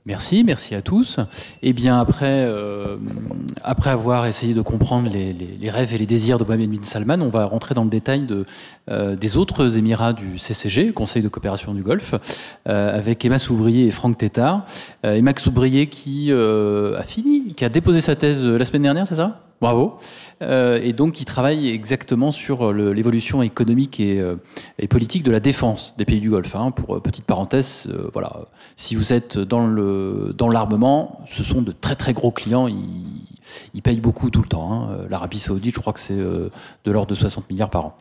Merci à tous. Eh bien, après avoir essayé de comprendre les rêves et les désirs de Mohammed bin Salman, on va rentrer dans le détail des autres émirats du CCG, Conseil de coopération du Golfe, avec Emma Soubrier et Franck Tétart. Emma Soubrier qui a déposé sa thèse la semaine dernière, c'est ça ? Bravo. Et donc, qui travaille exactement sur l'évolution économique et politique de la défense des pays du Golfe. Pour petite parenthèse, voilà, si vous êtes dans l'armement, ce sont de très très gros clients. Ils payent beaucoup tout le temps. L'Arabie Saoudite, je crois que c'est de l'ordre de 60 milliards par an.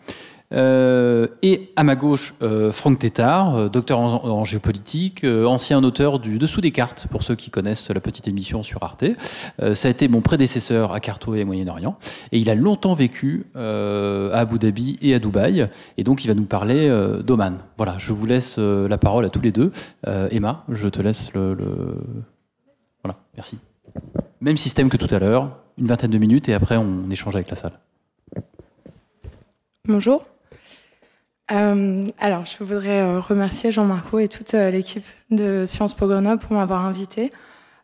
Et à ma gauche, Franck Tétart, docteur en géopolitique, ancien auteur du Dessous des cartes, pour ceux qui connaissent la petite émission sur Arte. Ça a été mon prédécesseur à Carto et Moyen-Orient. Et il a longtemps vécu à Abu Dhabi et à Dubaï. Et donc, il va nous parler d'Oman. Voilà, je vous laisse la parole à tous les deux. Emma, je te laisse Voilà, merci. Même système que tout à l'heure, une vingtaine de minutes, et après, on échange avec la salle. Bonjour. Alors, je voudrais remercier Jean-Marco et toute l'équipe de Sciences Po Grenoble pour m'avoir invité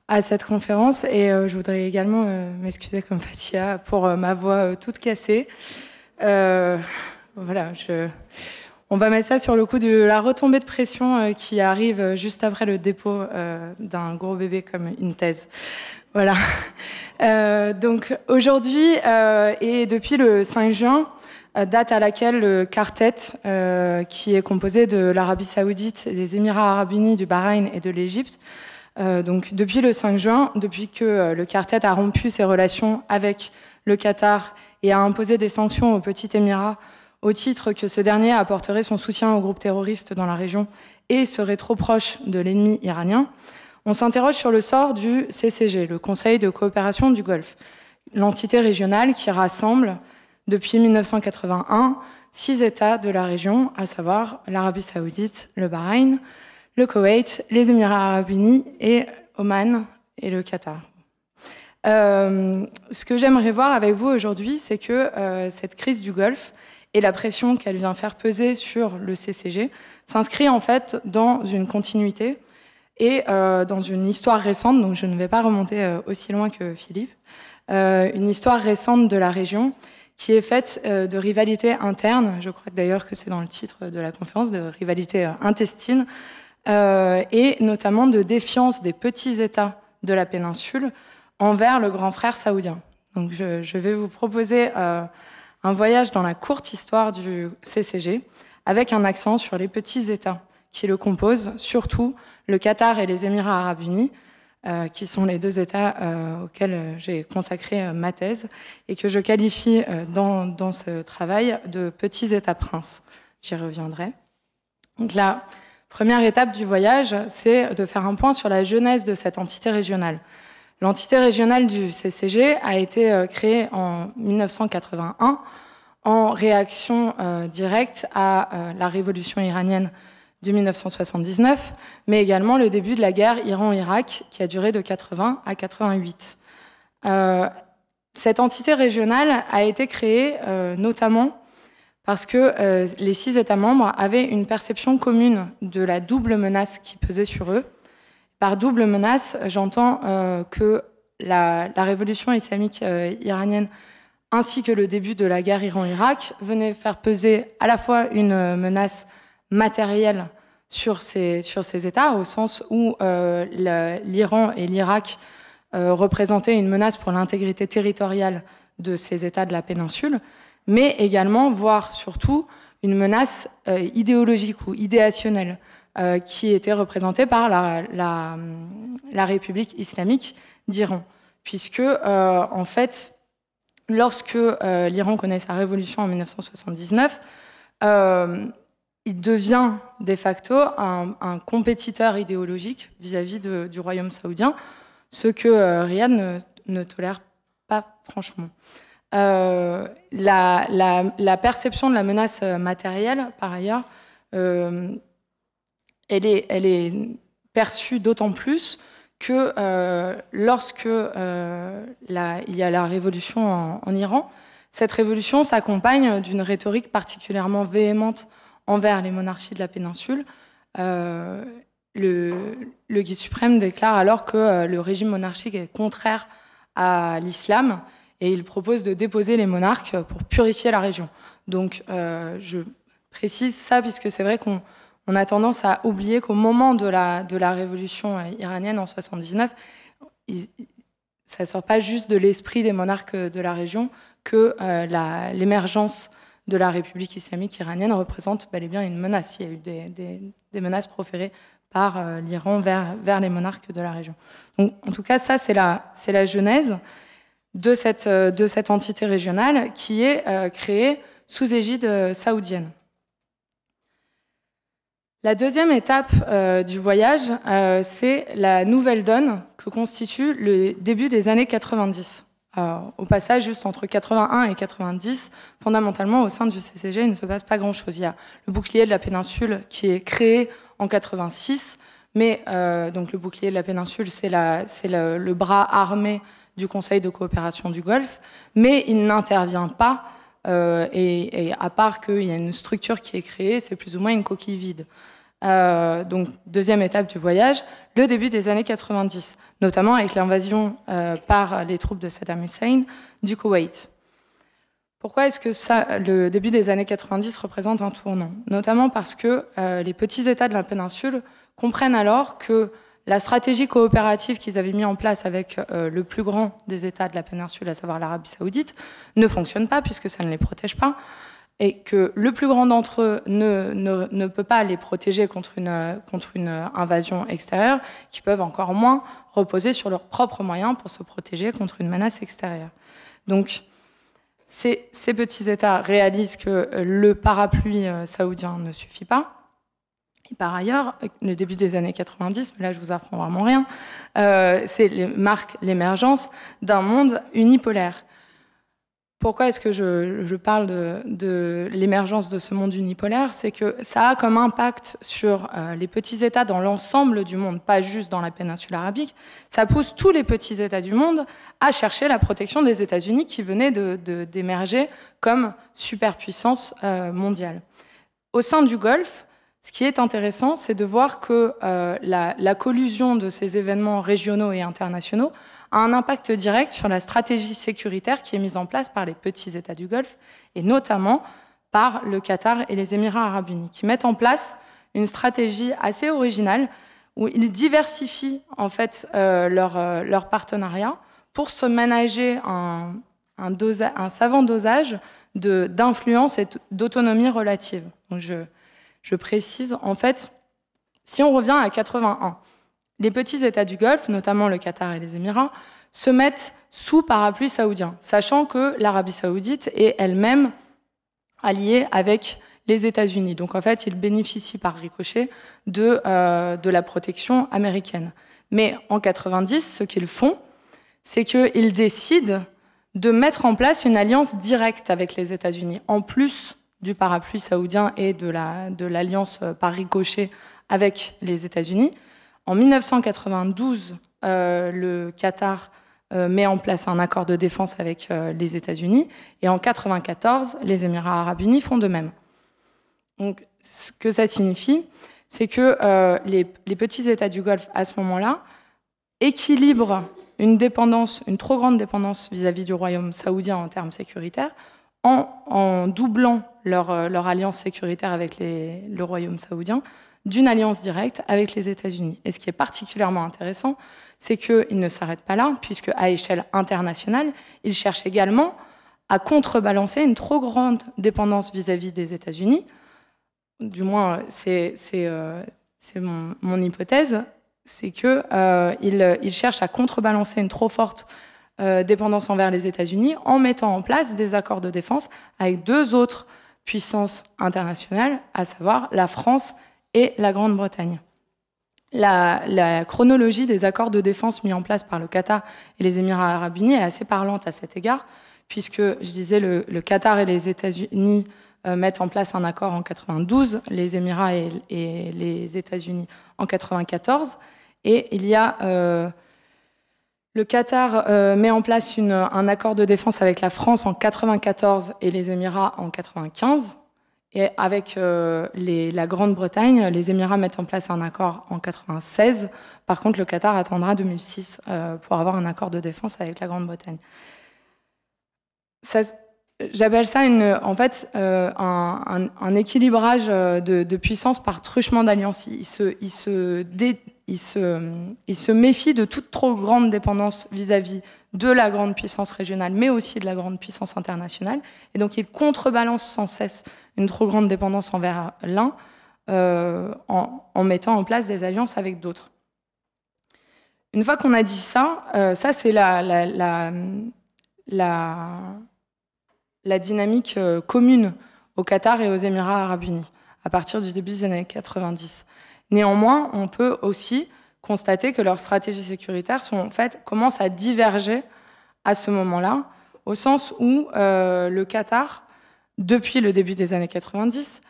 à cette conférence. Et je voudrais également m'excuser comme Fatia pour ma voix toute cassée. Voilà, on va mettre ça sur le coup de la retombée de pression qui arrive juste après le dépôt d'un gros bébé comme une thèse. Voilà. Donc aujourd'hui et depuis le 5 juin, date à laquelle le quartet, qui est composé de l'Arabie Saoudite, des Émirats Arabes Unis, du Bahreïn et de l'Égypte, donc depuis le 5 juin, depuis que le quartet a rompu ses relations avec le Qatar et a imposé des sanctions au Petit Émirat au titre que ce dernier apporterait son soutien aux groupes terroristes dans la région et serait trop proche de l'ennemi iranien, on s'interroge sur le sort du CCG, le Conseil de coopération du Golfe, l'entité régionale qui rassemble depuis 1981, 6 États de la région, à savoir l'Arabie Saoudite, le Bahreïn, le Koweït, les Émirats Arabes Unis et Oman et le Qatar. Ce que j'aimerais voir avec vous aujourd'hui, c'est que cette crise du Golfe et la pression qu'elle vient faire peser sur le CCG s'inscrit en fait dans une continuité et dans une histoire récente, donc je ne vais pas remonter aussi loin que Philippe, une histoire récente de la région qui est faite de rivalités internes, je crois d'ailleurs que c'est dans le titre de la conférence, de rivalités intestines, et notamment de défiance des petits États de la péninsule envers le grand frère saoudien. Donc je vais vous proposer un voyage dans la courte histoire du CCG, avec un accent sur les petits États qui le composent, surtout le Qatar et les Émirats Arabes Unis, qui sont les 2 États auxquels j'ai consacré ma thèse et que je qualifie dans ce travail de petits États princes. J'y reviendrai. Donc la première étape du voyage, c'est de faire un point sur la genèse de cette entité régionale. L'entité régionale du CCG a été créée en 1981 en réaction directe à la révolution iranienne de 1979, mais également le début de la guerre Iran-Irak qui a duré de 80 à 88. Cette entité régionale a été créée notamment parce que les 6 États membres avaient une perception commune de la double menace qui pesait sur eux. Par double menace, j'entends que la révolution islamique iranienne ainsi que le début de la guerre Iran-Irak venaient faire peser à la fois une menace matérielle sur ces États, au sens où l'Iran et l'Irak représentaient une menace pour l'intégrité territoriale de ces États de la péninsule, mais également, voire surtout, une menace idéologique ou idéationnelle qui était représentée par la République islamique d'Iran. Puisque, en fait, lorsque l'Iran connaît sa révolution en 1979, il devient de facto un compétiteur idéologique vis-à-vis du royaume saoudien, ce que Riyad ne tolère pas franchement. La perception de la menace matérielle, par ailleurs, elle est perçue d'autant plus que lorsque il y a la révolution en Iran, cette révolution s'accompagne d'une rhétorique particulièrement véhémente envers les monarchies de la péninsule, le guide suprême déclare alors que le régime monarchique est contraire à l'islam et il propose de déposer les monarques pour purifier la région. Donc je précise ça puisque c'est vrai qu'on a tendance à oublier qu'au moment de la révolution iranienne en 79, ça ne sort pas juste de l'esprit des monarques de la région que l'émergence de la République islamique iranienne représente bel et bien une menace. Il y a eu des menaces proférées par l'Iran vers les monarques de la région. Donc, en tout cas, ça, c'est la genèse de cette entité régionale qui est créée sous égide saoudienne. La deuxième étape du voyage, c'est la nouvelle donne que constitue le début des années 90. Au passage, juste entre 81 et 90, fondamentalement, au sein du CCG, il ne se passe pas grand-chose. Il y a le bouclier de la péninsule qui est créé en 86, mais donc le bouclier de la péninsule, c'est le bras armé du Conseil de coopération du Golfe, mais il n'intervient pas, et à part qu'il y a une structure qui est créée, c'est plus ou moins une coquille vide. Donc, deuxième étape du voyage, le début des années 90, notamment avec l'invasion par les troupes de Saddam Hussein du Koweït. Pourquoi est-ce que le début des années 90 représente un tournant? Notamment parce que les petits États de la péninsule comprennent alors que la stratégie coopérative qu'ils avaient mis en place avec le plus grand des États de la péninsule, à savoir l'Arabie Saoudite, ne fonctionne pas puisque ça ne les protège pas. Et que le plus grand d'entre eux ne peut pas les protéger contre une invasion extérieure, qui peuvent encore moins reposer sur leurs propres moyens pour se protéger contre une menace extérieure. Donc, ces petits États réalisent que le parapluie saoudien ne suffit pas. Et par ailleurs, le début des années 90, mais là je vous apprends vraiment rien, marque l'émergence d'un monde unipolaire. Pourquoi est-ce que je parle de l'émergence de ce monde unipolaire? C'est que ça a comme impact sur les petits États dans l'ensemble du monde, pas juste dans la péninsule arabique. Ça pousse tous les petits États du monde à chercher la protection des États-Unis qui venaient d'émerger comme superpuissance mondiale. Au sein du Golfe, ce qui est intéressant, c'est de voir que la collusion de ces événements régionaux et internationaux a un impact direct sur la stratégie sécuritaire qui est mise en place par les petits États du Golfe, et notamment par le Qatar et les Émirats arabes unis, qui mettent en place une stratégie assez originale où ils diversifient en fait leur partenariat pour se ménager un savant dosage d'influence et d'autonomie relative. Donc je précise, en fait, si on revient à 81, les petits États du Golfe, notamment le Qatar et les Émirats, se mettent sous parapluie saoudien, sachant que l'Arabie saoudite est elle-même alliée avec les États-Unis. Donc en fait, ils bénéficient par ricochet de la protection américaine. Mais en 90, ce qu'ils font, c'est qu'ils décident de mettre en place une alliance directe avec les États-Unis, en plus du parapluie saoudien et de l'alliance par ricochet avec les États-Unis. En 1992, le Qatar met en place un accord de défense avec les États-Unis, et en 1994, les Émirats arabes unis font de même. Donc, ce que ça signifie, c'est que les petits États du Golfe, à ce moment-là, équilibrent une trop grande dépendance vis-à-vis du royaume saoudien en termes sécuritaires, en doublant leur alliance sécuritaire avec le royaume saoudien, d'une alliance directe avec les États-Unis. Et ce qui est particulièrement intéressant, c'est qu'ils ne s'arrêtent pas là, puisque à échelle internationale, ils cherchent également à contrebalancer une trop grande dépendance vis-à-vis des États-Unis. Du moins, c'est mon hypothèse, c'est qu'ils cherchent à contrebalancer une trop forte dépendance envers les États-Unis en mettant en place des accords de défense avec deux autres puissances internationales, à savoir la France et la Grande-Bretagne. La chronologie des accords de défense mis en place par le Qatar et les Émirats arabes unis est assez parlante à cet égard, puisque, je disais, le Qatar et les États-Unis mettent en place un accord en 92, les Émirats et les États-Unis en 94, et il y a... le Qatar met en place un accord de défense avec la France en 94 et les Émirats en 95, Et avec la Grande-Bretagne, les Émirats mettent en place un accord en 1996. Par contre, le Qatar attendra 2006 pour avoir un accord de défense avec la Grande-Bretagne. J'appelle ça en fait, un équilibrage de puissance par truchement d'alliances. Il se méfie de toute trop grande dépendance vis-à-vis de la grande puissance régionale, mais aussi de la grande puissance internationale. Et donc, il contrebalance sans cesse une trop grande dépendance envers l'un en mettant en place des alliances avec d'autres. Une fois qu'on a dit ça, ça c'est la dynamique commune au Qatar et aux Émirats arabes unis à partir du début des années 90. Néanmoins, on peut aussi constater que leurs stratégies sécuritaires commencent à diverger à ce moment-là, au sens où le Qatar, depuis le début des années 90,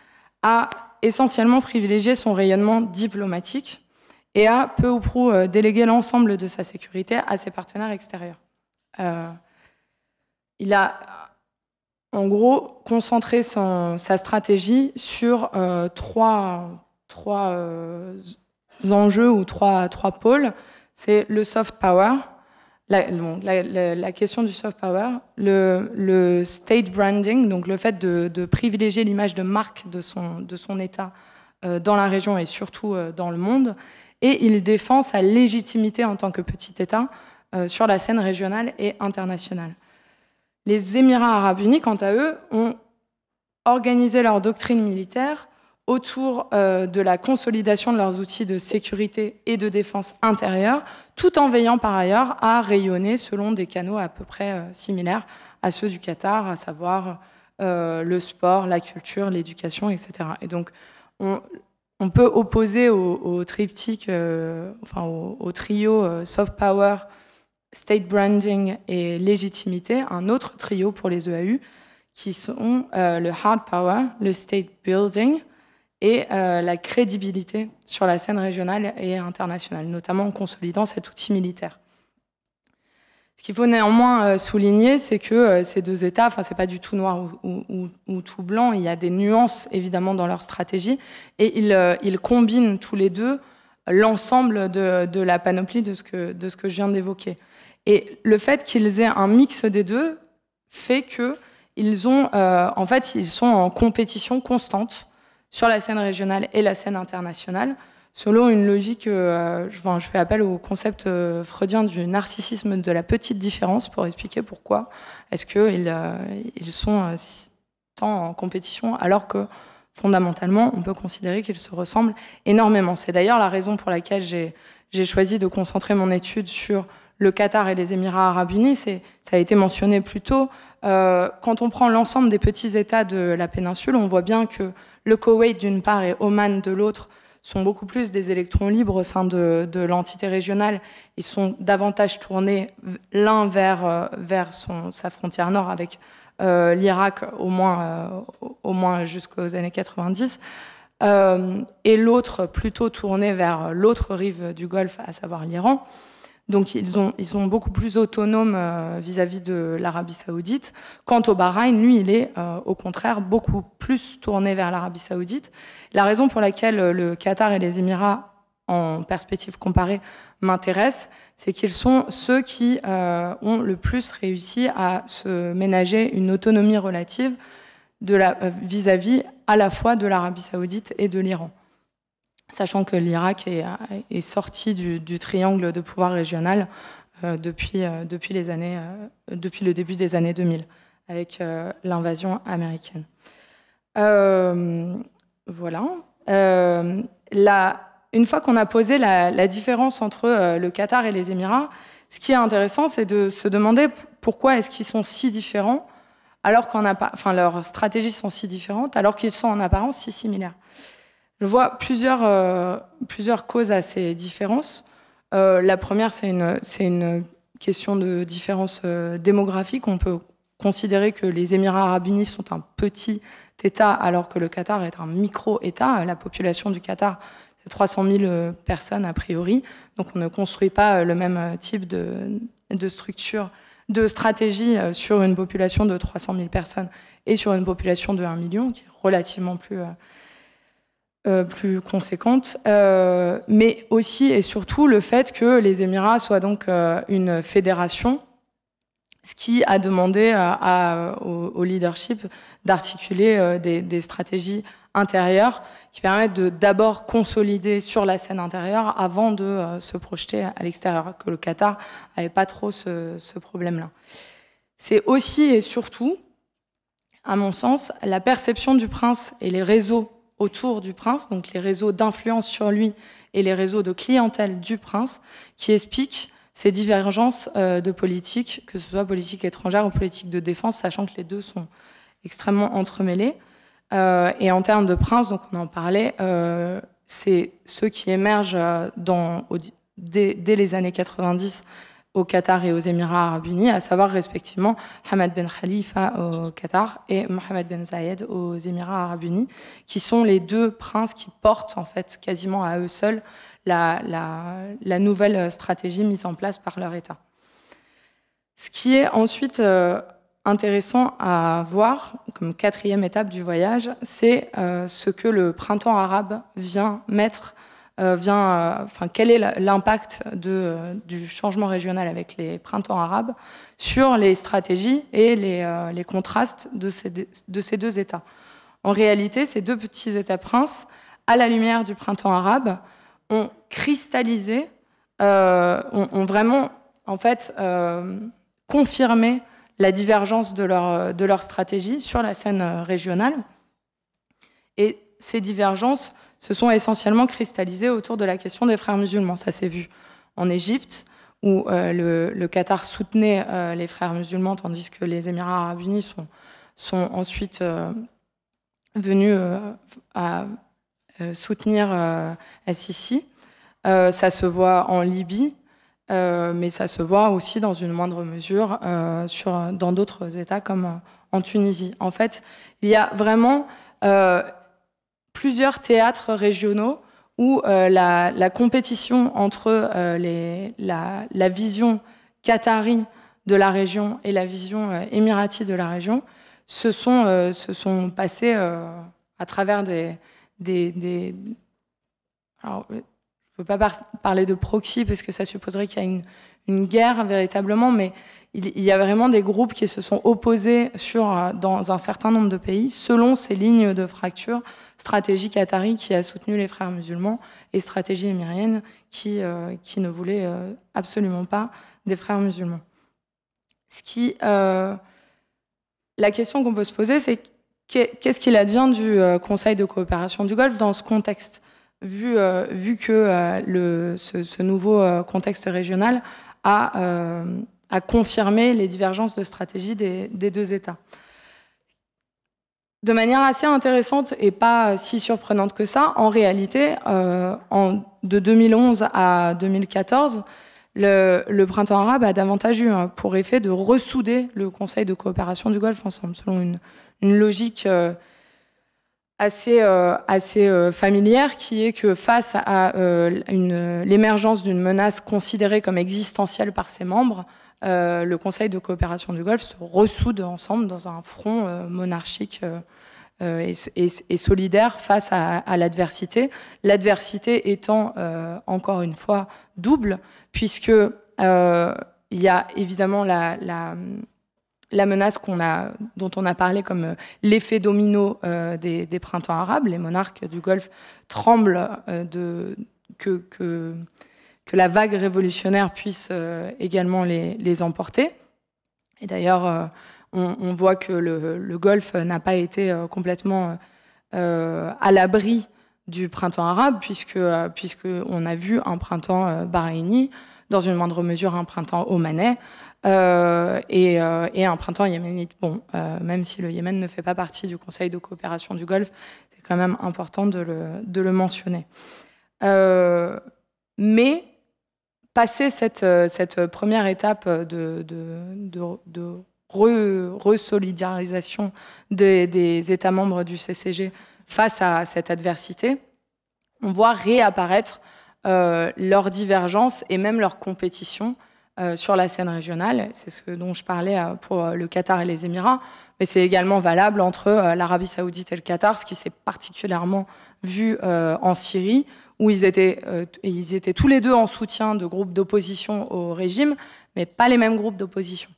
a essentiellement privilégié son rayonnement diplomatique et a peu ou prou délégué l'ensemble de sa sécurité à ses partenaires extérieurs. Il a en gros concentré sa stratégie sur trois enjeux ou trois pôles. C'est le soft power, la question du soft power, le state branding, donc le fait de privilégier l'image de marque de son État dans la région et surtout dans le monde, et il défend sa légitimité en tant que petit État sur la scène régionale et internationale. Les Émirats arabes unis, quant à eux, ont organisé leur doctrine militaire autour de la consolidation de leurs outils de sécurité et de défense intérieure, tout en veillant par ailleurs à rayonner selon des canaux à peu près similaires à ceux du Qatar, à savoir le sport, la culture, l'éducation, etc. Et donc, on peut opposer au triptyque, au trio soft power, state branding et légitimité, un autre trio pour les EAU, qui sont le hard power, le state building, et la crédibilité sur la scène régionale et internationale, notamment en consolidant cet outil militaire. Ce qu'il faut néanmoins souligner, c'est que ces deux États, c'est pas du tout noir ou tout blanc, il y a des nuances évidemment dans leur stratégie, et ils combinent tous les deux l'ensemble de la panoplie de ce que je viens d'évoquer. Et le fait qu'ils aient un mix des deux fait qu'ils sont en compétition constante sur la scène régionale et la scène internationale, selon une logique, je fais appel au concept freudien du narcissisme de la petite différence pour expliquer pourquoi est-ce qu'ils sont tant en compétition alors que fondamentalement on peut considérer qu'ils se ressemblent énormément. C'est d'ailleurs la raison pour laquelle j'ai choisi de concentrer mon étude sur le Qatar et les Émirats arabes unis. Ça a été mentionné plus tôt. Quand on prend l'ensemble des petits États de la péninsule, on voit bien que le Koweït d'une part et Oman de l'autre sont beaucoup plus des électrons libres au sein de l'entité régionale. Ils sont davantage tournés l'un vers sa frontière nord avec l'Irak au moins jusqu'aux années 90, et l'autre plutôt tourné vers l'autre rive du Golfe, à savoir l'Iran. Donc ils sont beaucoup plus autonomes vis-à-vis de l'Arabie saoudite. Quant au Bahreïn, lui, il est au contraire beaucoup plus tourné vers l'Arabie saoudite. La raison pour laquelle le Qatar et les Émirats, en perspective comparée, m'intéressent, c'est qu'ils sont ceux qui ont le plus réussi à se ménager une autonomie relative vis-à-vis à la fois de l'Arabie saoudite et de l'Iran. Sachant que l'Irak est sorti du triangle de pouvoir régional depuis le début des années 2000, avec l'invasion américaine. Voilà. Une fois qu'on a posé la différence entre le Qatar et les Émirats, ce qui est intéressant, c'est de se demander pourquoi est-ce qu'ils sont si différents, alors leurs stratégies sont si différentes, alors qu'ils sont en apparence si similaires. Je vois plusieurs causes à ces différences. La première, c'est une question de différence démographique. On peut considérer que les Émirats arabes unis sont un petit État, alors que le Qatar est un micro-État. La population du Qatar, c'est 300 000 personnes a priori. Donc on ne construit pas le même type de structure de stratégie sur une population de 300 000 personnes et sur une population de 1 million, qui est relativement plus conséquente, mais aussi et surtout le fait que les Émirats soient donc une fédération, ce qui a demandé au leadership d'articuler des stratégies intérieures qui permettent de d'abord consolider sur la scène intérieure avant de se projeter à l'extérieur, que le Qatar n'avait pas trop ce problème-là. C'est aussi et surtout, à mon sens, la perception du prince et les réseaux autour du prince, donc les réseaux d'influence sur lui et les réseaux de clientèle du prince, qui expliquent ces divergences de politique, que ce soit politique étrangère ou politique de défense, sachant que les deux sont extrêmement entremêlés. Et en termes de prince, donc on en parlait, c'est ceux qui émergent dès les années 90 au Qatar et aux Émirats arabes unis, à savoir respectivement Hamad Ben Khalifa au Qatar et Mohammed Ben Zayed aux Émirats arabes unis, qui sont les deux princes qui portent en fait quasiment à eux seuls la nouvelle stratégie mise en place par leur État. Ce qui est ensuite intéressant à voir comme quatrième étape du voyage, c'est ce que le printemps arabe vient mettre, quel est l'impact du changement régional avec les printemps arabes sur les stratégies et les contrastes de ces deux États. En réalité, ces deux petits États-princes, à la lumière du printemps arabe, ont cristallisé, ont vraiment en fait confirmé la divergence de leur stratégie sur la scène régionale. Et ces divergences se sont essentiellement cristallisées autour de la question des frères musulmans. Ça s'est vu en Égypte, où le Qatar soutenait les frères musulmans, tandis que les Émirats arabes unis sont ensuite venus à soutenir Al-Sisi. Ça se voit en Libye, mais ça se voit aussi dans une moindre mesure dans d'autres États comme en Tunisie. En fait, il y a vraiment plusieurs théâtres régionaux où la compétition entre la vision qatari de la région et la vision émirati de la région se sont passées à travers alors, je ne veux pas parler de proxy parce que ça supposerait qu'il y a une guerre véritablement, mais il y a vraiment des groupes qui se sont opposés dans un certain nombre de pays selon ces lignes de fracture, stratégie qatari qui a soutenu les frères musulmans et stratégie émirienne qui ne voulait absolument pas des frères musulmans. La question qu'on peut se poser, c'est qu'est-ce qu'il advient du Conseil de coopération du Golfe dans ce contexte, vu que ce nouveau contexte régional a confirmé les divergences de stratégie des deux États. De manière assez intéressante et pas si surprenante que ça, en réalité, de 2011 à 2014, le printemps arabe a davantage eu pour effet de ressouder le Conseil de coopération du Golfe ensemble, selon une logique assez familière, qui est que face à l'émergence d'une menace considérée comme existentielle par ses membres, le Conseil de coopération du Golfe se ressoude ensemble dans un front monarchique et solidaire face à l'adversité. L'adversité étant, encore une fois, double, puisque il y a évidemment la menace dont on a parlé comme l'effet domino des printemps arabes. Les monarques du Golfe tremblent que la vague révolutionnaire puisse également les emporter. Et d'ailleurs, on voit que le Golfe n'a pas été complètement à l'abri du printemps arabe, puisqu'on a vu un printemps bahreïni, dans une moindre mesure un printemps omanais, et un printemps yéménite. Bon, même si le Yémen ne fait pas partie du Conseil de coopération du Golfe, c'est quand même important de le mentionner. Mais passer cette première étape de resolidarisation des États membres du CCG face à cette adversité, on voit réapparaître leur divergence et même leur compétition sur la scène régionale. C'est ce dont je parlais pour le Qatar et les Émirats, mais c'est également valable entre l'Arabie saoudite et le Qatar, ce qui s'est particulièrement vu en Syrie, où ils étaient tous les deux en soutien de groupes d'opposition au régime, mais pas les mêmes groupes d'opposition.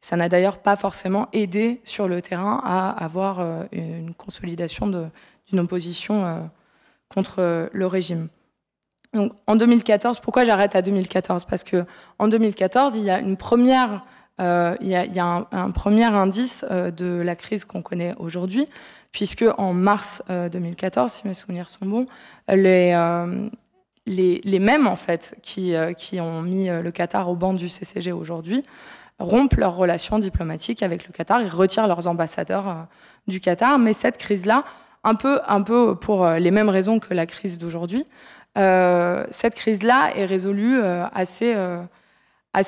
Ça n'a d'ailleurs pas forcément aidé sur le terrain à avoir une consolidation d'une opposition contre le régime. Donc, en 2014, pourquoi j'arrête à 2014? Parce que en 2014, il y a un premier indice de la crise qu'on connaît aujourd'hui, puisque en mars 2014, si mes souvenirs sont bons, les mêmes en fait qui ont mis le Qatar au banc du CCG aujourd'hui rompent leurs relations diplomatiques avec le Qatar, ils retirent leurs ambassadeurs du Qatar, mais cette crise-là, un peu pour les mêmes raisons que la crise d'aujourd'hui, cette crise-là est résolue assez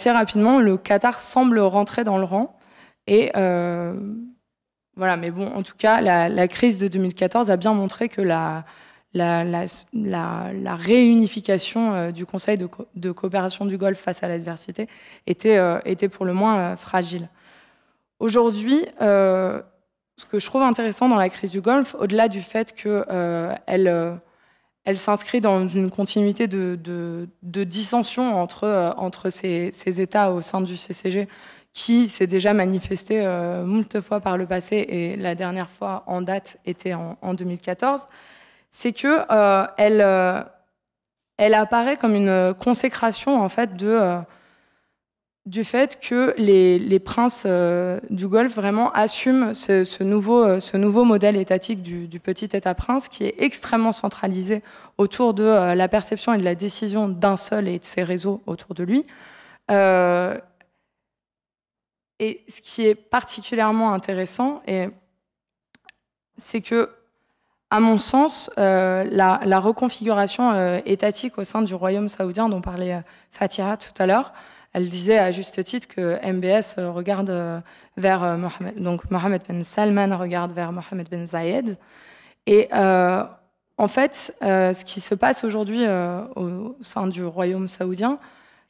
rapidement. Le Qatar semble rentrer dans le rang. Et voilà, mais bon, en tout cas, la crise de 2014 a bien montré que la réunification du Conseil de coopération du Golfe face à l'adversité était pour le moins fragile. Aujourd'hui, ce que je trouve intéressant dans la crise du Golfe, au-delà du fait qu'elle s'inscrit dans une continuité de dissension entre ces États au sein du CCG, qui s'est déjà manifesté moult fois par le passé, et la dernière fois en date était en 2014, c'est que elle apparaît comme une consécration en fait du fait que les princes du Golfe vraiment assument ce nouveau modèle étatique du petit État-prince, qui est extrêmement centralisé autour de la perception et de la décision d'un seul et de ses réseaux autour de lui. Et ce qui est particulièrement intéressant, c'est que, à mon sens, la reconfiguration étatique au sein du royaume saoudien dont parlait Fatiha tout à l'heure, elle disait à juste titre que MBS regarde vers Mohammed Ben Salman regarde vers Mohammed Ben Zayed. Et en fait, ce qui se passe aujourd'hui au sein du royaume saoudien,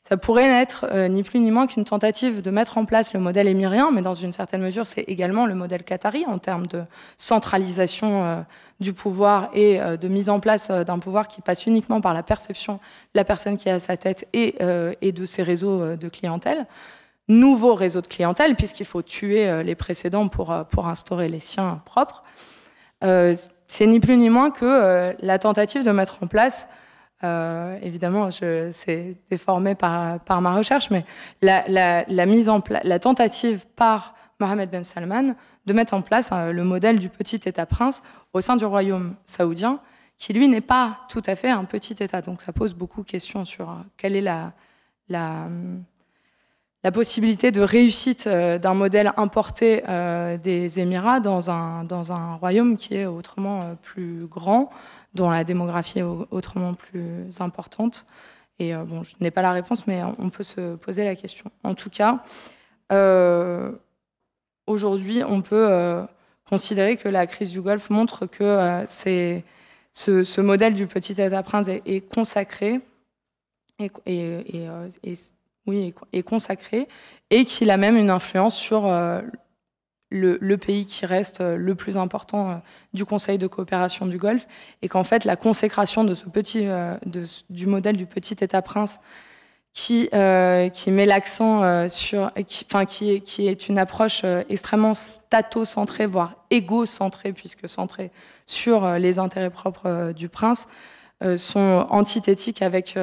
ça pourrait n'être ni plus ni moins qu'une tentative de mettre en place le modèle émirien, mais dans une certaine mesure, c'est également le modèle qatari en termes de centralisation du pouvoir et de mise en place d'un pouvoir qui passe uniquement par la perception de la personne qui est à sa tête et de ses réseaux de clientèle. Nouveau réseau de clientèle, puisqu'il faut tuer les précédents pour instaurer les siens propres. C'est ni plus ni moins que la tentative de mettre en place, évidemment, c'est déformé par ma recherche, mais la tentative par Mohammed Ben Salman de mettre en place le modèle du petit État-prince au sein du royaume saoudien, qui lui n'est pas tout à fait un petit État. Donc ça pose beaucoup de questions sur quelle est la possibilité de réussite d'un modèle importé des Émirats dans un royaume qui est autrement plus grand, dont la démographie est autrement plus importante. Et bon, je n'ai pas la réponse, mais on peut se poser la question. En tout cas, aujourd'hui, on peut considérer que la crise du Golfe montre que ce modèle du petit État-prince est consacré, est consacré, et qu'il a même une influence sur le pays qui reste le plus important du Conseil de coopération du Golfe, et qu'en fait la consécration de du modèle du petit État-prince qui met l'accent qui est une approche extrêmement statocentrée, voire égocentrée, puisque centrée sur les intérêts propres du prince, sont antithétiques avec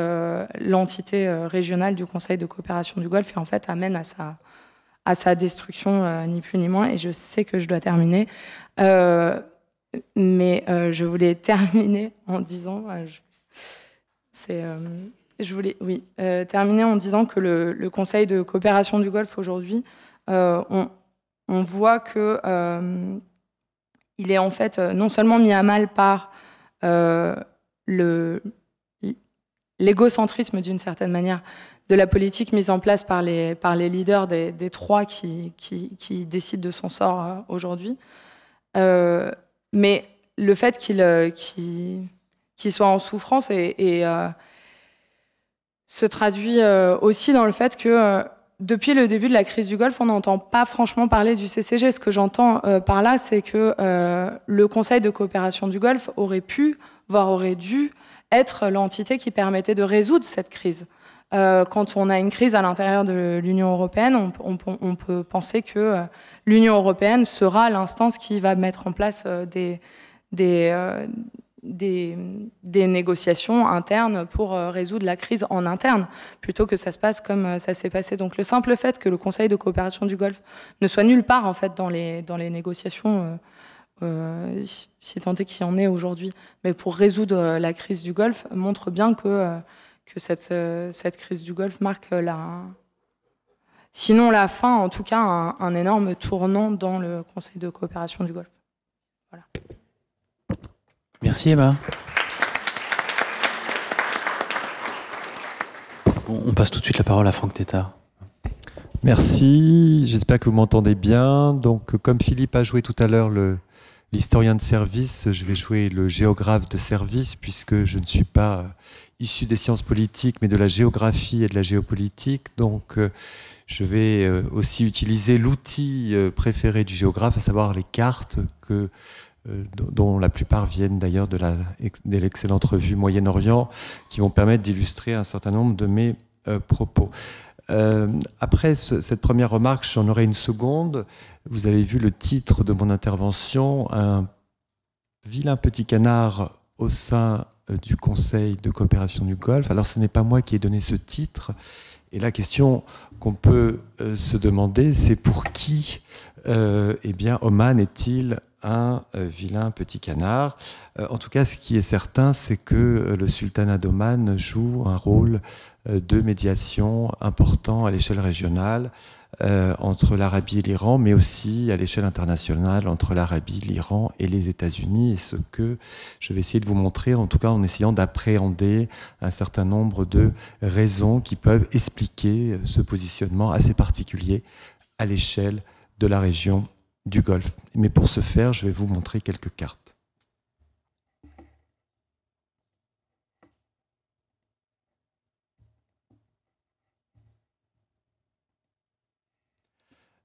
l'entité régionale du Conseil de coopération du Golfe, et en fait amènent à sa destruction, ni plus ni moins. Et je sais que je dois terminer, mais je voulais terminer en disant, terminer en disant que le Conseil de coopération du Golfe aujourd'hui, on voit que il est en fait non seulement mis à mal par l'égocentrisme d'une certaine manière de la politique mise en place par les leaders des trois qui décident de son sort aujourd'hui, mais le fait qu'il soit en souffrance se traduit aussi dans le fait que depuis le début de la crise du Golfe, on n'entend pas franchement parler du CCG. Ce que j'entends par là, c'est que le Conseil de coopération du Golfe aurait pu, voire aurait dû, être l'entité qui permettait de résoudre cette crise. Quand on a une crise à l'intérieur de l'Union européenne, on peut penser que l'Union européenne sera l'instance qui va mettre en place des négociations internes pour résoudre la crise en interne, plutôt que ça se passe comme ça s'est passé. Donc le simple fait que le Conseil de coopération du Golfe ne soit nulle part en fait dans les négociations, si tant est qu'il y en ait aujourd'hui, mais pour résoudre la crise du Golfe, montre bien que cette crise du Golfe marque sinon la fin, en tout cas un énorme tournant dans le Conseil de coopération du Golfe. Voilà. Merci Emma. Bon, on passe tout de suite la parole à Franck Tétart. Merci, j'espère que vous m'entendez bien. Donc, comme Philippe a joué tout à l'heure l'historien de service, je vais jouer le géographe de service, puisque je ne suis pas issu des sciences politiques, mais de la géographie et de la géopolitique. Donc, je vais aussi utiliser l'outil préféré du géographe, à savoir les cartes dont la plupart viennent d'ailleurs de l'excellente revue Moyen-Orient, qui vont permettre d'illustrer un certain nombre de mes propos. Après cette première remarque, j'en aurai une seconde. Vous avez vu le titre de mon intervention, un vilain petit canard au sein du Conseil de coopération du Golfe. Alors ce n'est pas moi qui ai donné ce titre, et la question qu'on peut se demander, c'est pour qui eh bien, Oman est-il un vilain petit canard? En tout cas, ce qui est certain, c'est que le sultanat d'Oman joue un rôle de médiation important à l'échelle régionale entre l'Arabie et l'Iran, mais aussi à l'échelle internationale entre l'Arabie, l'Iran et les États-Unis. Et ce que je vais essayer de vous montrer, en tout cas en essayant d'appréhender un certain nombre de raisons qui peuvent expliquer ce positionnement assez particulier à l'échelle de la région du Golfe. Mais pour ce faire, je vais vous montrer quelques cartes.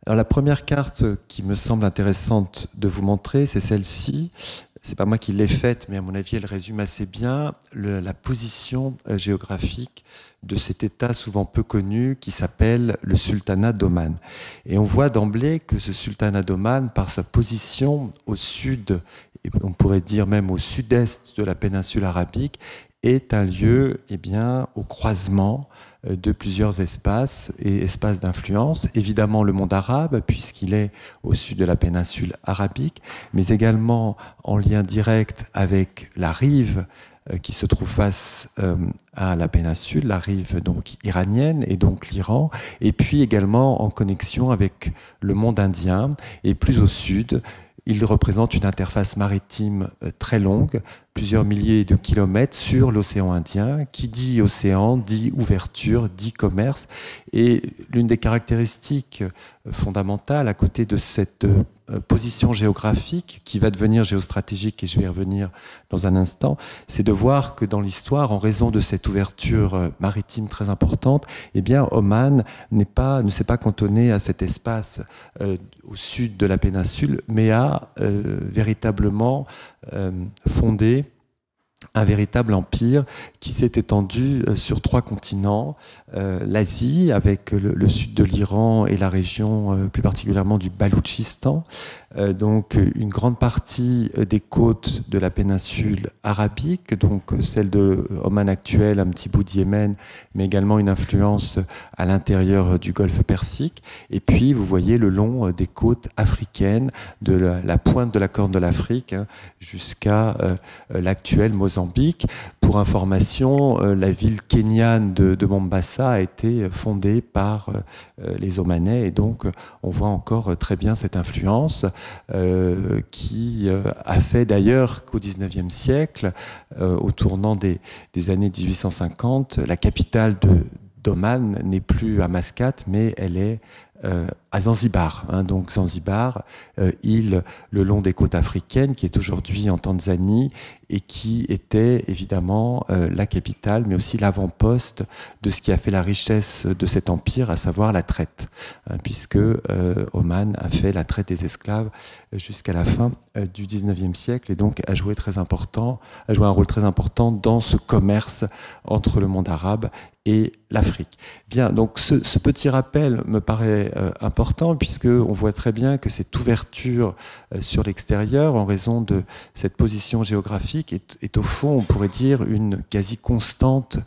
Alors la première carte qui me semble intéressante de vous montrer, c'est celle-ci. C'est pas moi qui l'ai faite, mais à mon avis, elle résume assez bien la position géographique de cet État souvent peu connu qui s'appelle le sultanat d'Oman. Et on voit d'emblée que ce sultanat d'Oman, par sa position au sud, et on pourrait dire même au sud-est de la péninsule arabique, est un lieu eh bien, au croisement de plusieurs espaces et espaces d'influence. Évidemment le monde arabe, puisqu'il est au sud de la péninsule arabique, mais également en lien direct avec la rive qui se trouve face à la péninsule, la rive donc iranienne et donc l'Iran, et puis également en connexion avec le monde indien, et plus au sud, il représente une interface maritime très longue, plusieurs milliers de kilomètres sur l'océan Indien. Qui dit océan, dit ouverture, dit commerce. Et l'une des caractéristiques fondamentales à côté de cette position géographique qui va devenir géostratégique, et je vais y revenir dans un instant, c'est de voir que dans l'histoire, en raison de cette ouverture maritime très importante, eh bien, Oman ne s'est pas cantonné à cet espace au sud de la péninsule, mais a véritablement fondé un véritable empire qui s'est étendu sur 3 continents, l'Asie avec le sud de l'Iran et la région plus particulièrement du Baloutchistan, donc une grande partie des côtes de la péninsule arabique, donc celle de Oman actuelle, un petit bout de Yémen, mais également une influence à l'intérieur du Golfe Persique, et puis vous voyez le long des côtes africaines, de la pointe de la Corne de l'Afrique jusqu'à l'actuel Mozambique. Pour information, la ville kenyane de Mombasa a été fondée par les Omanais, et donc on voit encore très bien cette influence qui a fait d'ailleurs qu'au XIXe siècle, au tournant des années 1850, la capitale d'Oman n'est plus à Mascate, mais elle est à Zanzibar. Donc Zanzibar, île le long des côtes africaines, qui est aujourd'hui en Tanzanie et qui était évidemment la capitale, mais aussi l'avant-poste de ce qui a fait la richesse de cet empire, à savoir la traite, puisque Oman a fait la traite des esclaves jusqu'à la fin du 19e siècle et donc a joué un rôle très important dans ce commerce entre le monde arabe et l'Afrique. Bien, donc ce petit rappel me paraît important puisque on voit très bien que cette ouverture sur l'extérieur, en raison de cette position géographique, est au fond, on pourrait dire, une quasi-constante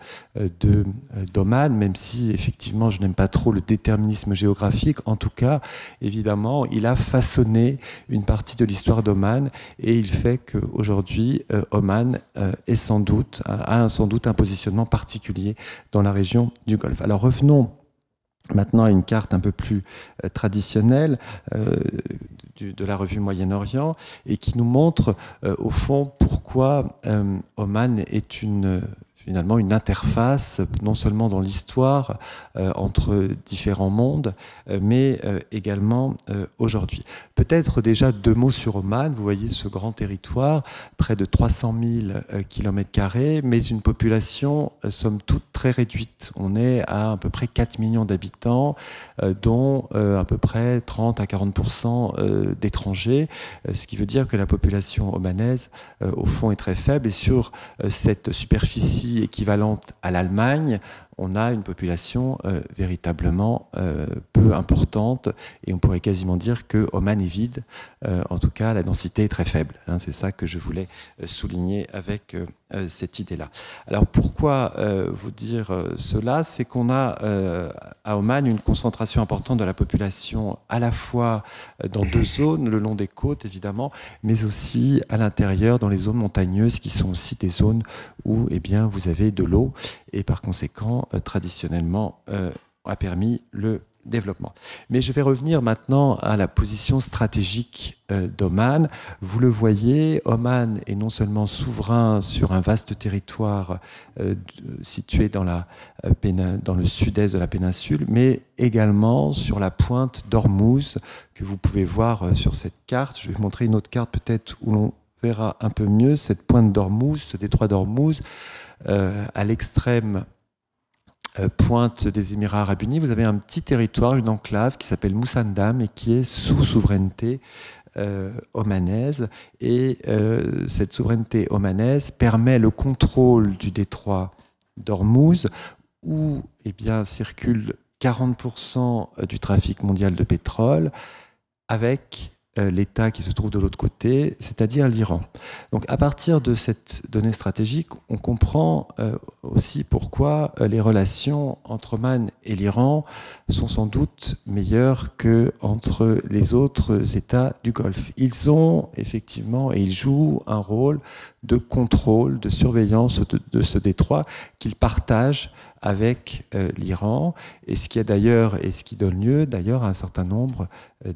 d'Oman, même si effectivement je n'aime pas trop le déterminisme géographique. En tout cas, évidemment, il a façonné une partie de l'histoire d'Oman et il fait qu'aujourd'hui, Oman a sans doute un positionnement particulier dans la région du Golfe. Alors revenons maintenant à une carte un peu plus traditionnelle de la revue Moyen-Orient et qui nous montre au fond pourquoi Oman est finalement une interface, non seulement dans l'histoire entre différents mondes, mais également aujourd'hui. Peut-être déjà 2 mots sur Oman. Vous voyez ce grand territoire, près de 300 000 km², mais une population, somme toute, très réduite. On est à peu près 4 millions d'habitants, dont à peu près 30 à 40% d'étrangers, ce qui veut dire que la population omanaise, au fond, est très faible. Et sur cette superficie équivalente à l'Allemagne, on a une population véritablement peu importante et on pourrait quasiment dire que Oman est vide. En tout cas, la densité est très faible. C'est ça que je voulais souligner avec cette idée-là. Alors pourquoi vous dire cela? C'est qu'on a à Oman une concentration importante de la population à la fois dans 2 zones, le long des côtes évidemment, mais aussi à l'intérieur dans les zones montagneuses qui sont aussi des zones où vous avez de l'eau et par conséquent traditionnellement a permis le développement. Mais je vais revenir maintenant à la position stratégique d'Oman. Vous le voyez, Oman est non seulement souverain sur un vaste territoire situé dans le sud-est de la péninsule, mais également sur la pointe d'Ormuz que vous pouvez voir sur cette carte. Je vais vous montrer une autre carte peut-être où l'on verra un peu mieux cette pointe d'Ormuz, ce détroit d'Ormuz, à l'extrême pointe des Émirats arabes unis. Vous avez un petit territoire, une enclave qui s'appelle Musandam et qui est sous souveraineté omanaise. Et cette souveraineté omanaise permet le contrôle du détroit d'Ormuz où circule 40% du trafic mondial de pétrole avec l'État qui se trouve de l'autre côté, c'est-à-dire l'Iran. Donc à partir de cette donnée stratégique, on comprend aussi pourquoi les relations entre Oman et l'Iran sont sans doute meilleures qu'entre les autres États du Golfe. Ils ont effectivement, et ils jouent un rôle de contrôle, de surveillance de ce détroit qu'ils partagent avec l'Iran, et ce qui donne lieu d'ailleurs à un certain nombre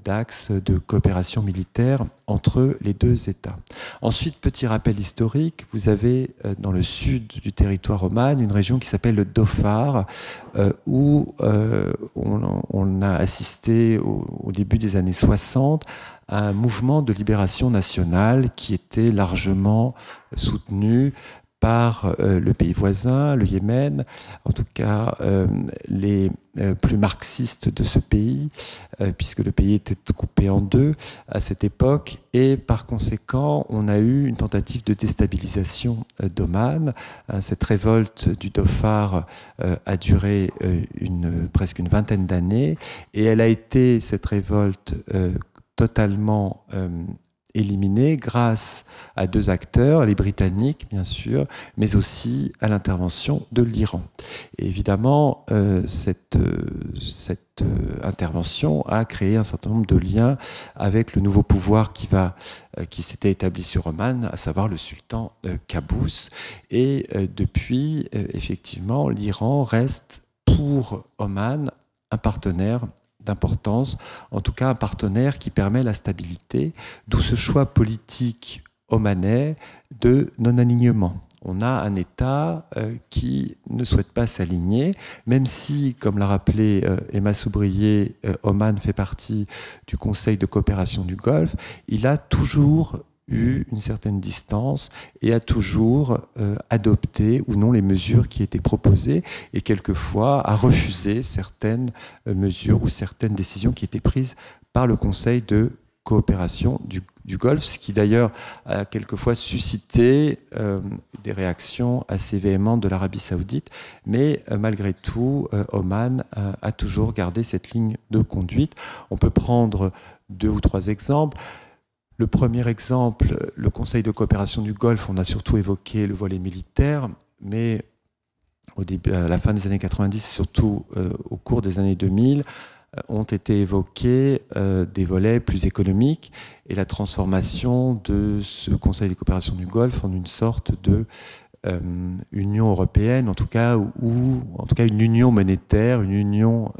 d'axes de coopération militaire entre les 2 États. Ensuite, petit rappel historique, vous avez dans le sud du territoire Oman une région qui s'appelle le Dhofar, où on a assisté au début des années 60 à un mouvement de libération nationale qui était largement soutenu par le pays voisin, le Yémen, en tout cas les plus marxistes de ce pays, puisque le pays était coupé en 2 à cette époque, et par conséquent, on a eu une tentative de déstabilisation d'Oman. Cette révolte du Dhofar a duré presque une vingtaine d'années, et elle a été, cette révolte, totalement éliminée grâce à 2 acteurs, les Britanniques bien sûr, mais aussi à l'intervention de l'Iran. Et évidemment, cette intervention a créé un certain nombre de liens avec le nouveau pouvoir qui s'était établi sur Oman, à savoir le sultan Qaboos. Et depuis, effectivement, l'Iran reste pour Oman un partenaire d'importance, en tout cas un partenaire qui permet la stabilité, d'où ce choix politique omanais de non-alignement. on a un État qui ne souhaite pas s'aligner, même si, comme l'a rappelé Emma Soubrier, Oman fait partie du Conseil de coopération du Golfe, il a toujours eu une certaine distance et a toujours adopté ou non les mesures qui étaient proposées et quelquefois a refusé certaines mesures ou certaines décisions qui étaient prises par le Conseil de coopération du Golfe, ce qui d'ailleurs a quelquefois suscité des réactions assez véhémentes de l'Arabie Saoudite, mais malgré tout, Oman a toujours gardé cette ligne de conduite. On peut prendre 2 ou 3 exemples. Le premier exemple, le Conseil de coopération du Golfe, on a surtout évoqué le volet militaire, mais au début, à la fin des années 90 et surtout au cours des années 2000, ont été évoqués des volets plus économiques et la transformation de ce Conseil de coopération du Golfe en une sorte de Union européenne, en tout cas, ou en tout cas une union monétaire, une union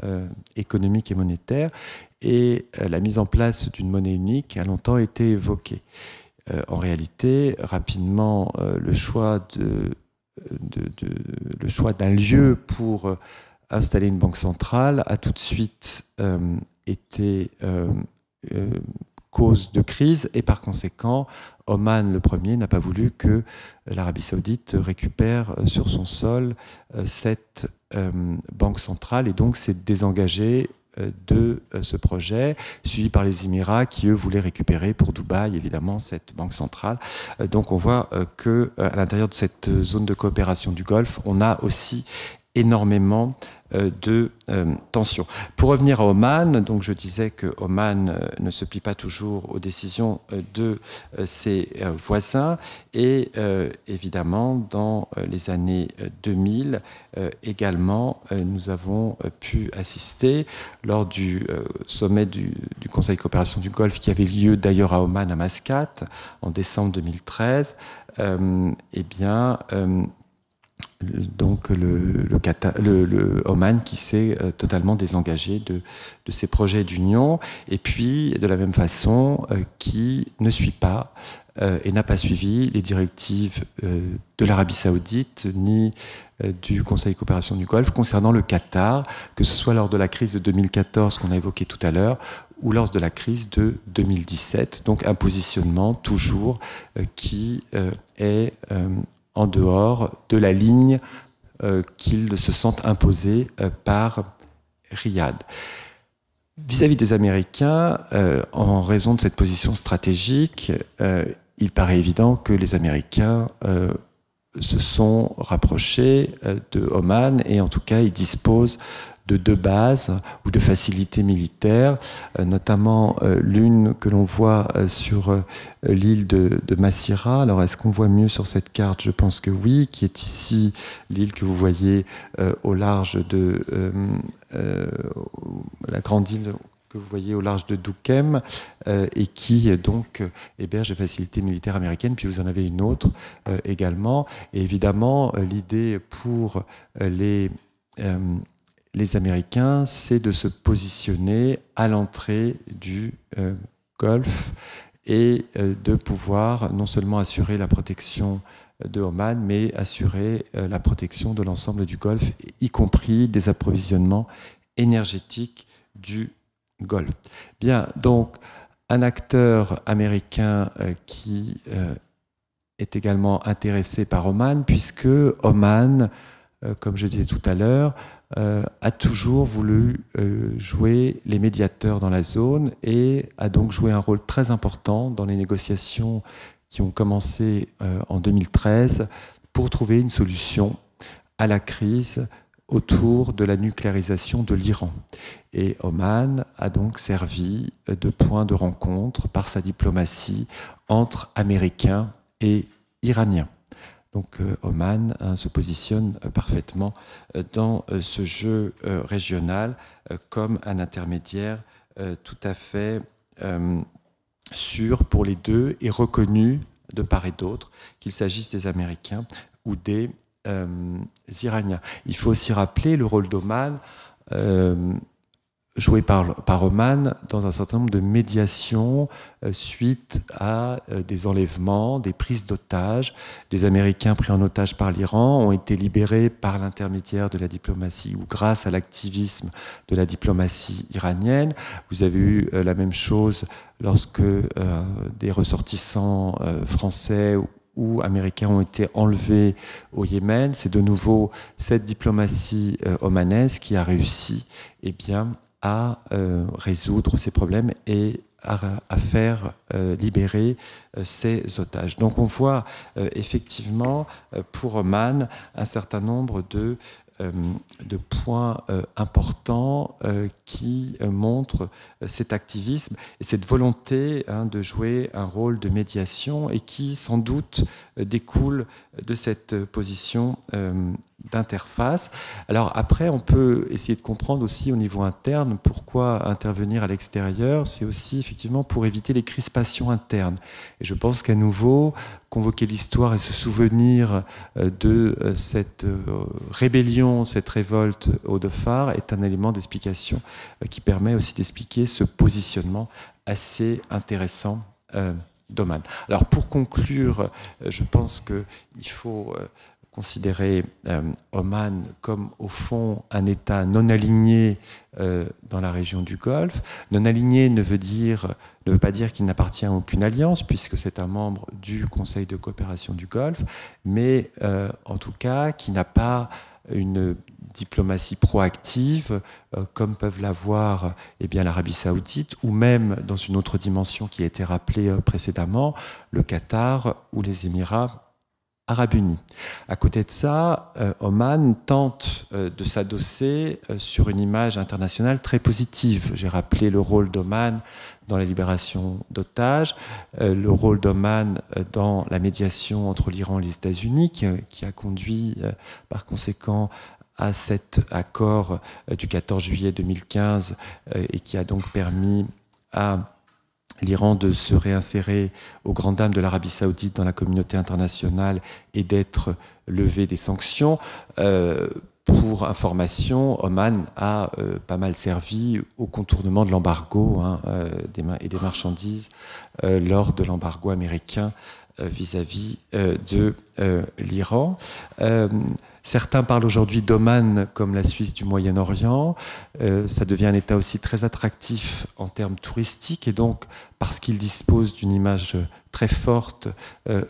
économique et monétaire. Et la mise en place d'une monnaie unique a longtemps été évoquée. En réalité, rapidement, le choix d'un lieu pour installer une banque centrale a tout de suite été cause de crise et par conséquent, Oman, le premier, n'a pas voulu que l'Arabie Saoudite récupère sur son sol cette banque centrale et donc s'est désengagé de ce projet, suivi par les Émirats qui, eux, voulaient récupérer pour Dubaï, évidemment, cette banque centrale. Donc on voit qu'à l'intérieur de cette zone de coopération du Golfe, on a aussi énormément de tensions. Pour revenir à Oman, donc je disais que Oman ne se plie pas toujours aux décisions de ses voisins et évidemment dans les années 2000 également nous avons pu assister lors du sommet du Conseil de coopération du Golfe qui avait lieu d'ailleurs à Oman à Mascate en décembre 2013 donc le Oman qui s'est totalement désengagé de ses projets d'union et puis de la même façon qui ne suit pas et n'a pas suivi les directives de l'Arabie Saoudite ni du Conseil de coopération du Golfe concernant le Qatar, que ce soit lors de la crise de 2014 qu'on a évoqué tout à l'heure ou lors de la crise de 2017. Donc un positionnement toujours qui est en dehors de la ligne qu'ils se sentent imposés par Riyad. Vis-à-vis des Américains, en raison de cette position stratégique, il paraît évident que les Américains se sont rapprochés de Oman et en tout cas ils disposent de 2 bases ou de facilités militaires, notamment l'une que l'on voit sur l'île de Masira. Alors est-ce qu'on voit mieux sur cette carte? Je pense que oui, qui est ici l'île que vous voyez au large de la grande île que vous voyez au large de Duqm et qui donc héberge les facilités militaires américaines. Puis vous en avez une autre également. Et évidemment, l'idée pour les Américains, c'est de se positionner à l'entrée du Golfe et de pouvoir non seulement assurer la protection de Oman, mais assurer la protection de l'ensemble du Golfe, y compris des approvisionnements énergétiques du Golfe. Bien, donc un acteur américain qui est également intéressé par Oman, puisque Oman, comme je disais tout à l'heure, a toujours voulu jouer les médiateurs dans la zone et a donc joué un rôle très important dans les négociations qui ont commencé en 2013 pour trouver une solution à la crise autour de la nucléarisation de l'Iran. Et Oman a donc servi de point de rencontre par sa diplomatie entre Américains et Iraniens. Donc Oman se positionne parfaitement dans ce jeu régional comme un intermédiaire tout à fait sûr pour les deux et reconnu de part et d'autre, qu'il s'agisse des Américains ou des Iraniens. Il faut aussi rappeler le rôle d'Oman joué par Oman dans un certain nombre de médiations suite à des enlèvements, des prises d'otages. Des Américains pris en otage par l'Iran ont été libérés par l'intermédiaire de la diplomatie ou grâce à l'activisme de la diplomatie iranienne. Vous avez eu la même chose lorsque des ressortissants français ou américains ont été enlevés au Yémen. C'est de nouveau cette diplomatie omanaise qui a réussi à résoudre ces problèmes et à faire libérer ces otages. Donc on voit effectivement pour Oman un certain nombre de points importants qui montrent cet activisme et cette volonté de jouer un rôle de médiation et qui sans doute découle de cette position d'interface. Alors après, on peut essayer de comprendre aussi au niveau interne pourquoi intervenir à l'extérieur. C'est aussi effectivement pour éviter les crispations internes. Et je pense qu'à nouveau, convoquer l'histoire et se souvenir de cette rébellion, cette révolte au Dhofar est un élément d'explication qui permet aussi d'expliquer ce positionnement assez intéressant d'Oman. Alors pour conclure, je pense qu'il faut considérer Oman comme au fond un État non aligné dans la région du Golfe. Non aligné ne veut pas dire qu'il n'appartient à aucune alliance, puisque c'est un membre du Conseil de coopération du Golfe, mais en tout cas qui n'a pas une diplomatie proactive, comme peuvent l'avoir l'Arabie Saoudite, ou même dans une autre dimension qui a été rappelée précédemment, le Qatar ou les Émirats Arabes Unis. À côté de ça, Oman tente de s'adosser sur une image internationale très positive. J'ai rappelé le rôle d'Oman dans la libération d'otages, le rôle d'Oman dans la médiation entre l'Iran et les États-Unis, qui a conduit par conséquent à cet accord du 14 juillet 2015 et qui a donc permis à l'Iran de se réinsérer aux grandes dames de l'Arabie Saoudite dans la communauté internationale et d'être levé des sanctions. Pour information, Oman a pas mal servi au contournement de l'embargo et des marchandises lors de l'embargo américain vis-à-vis de l'Iran. Certains parlent aujourd'hui d'Oman comme la Suisse du Moyen-Orient. Ça devient un État aussi très attractif en termes touristiques et donc parce qu'il dispose d'une image très forte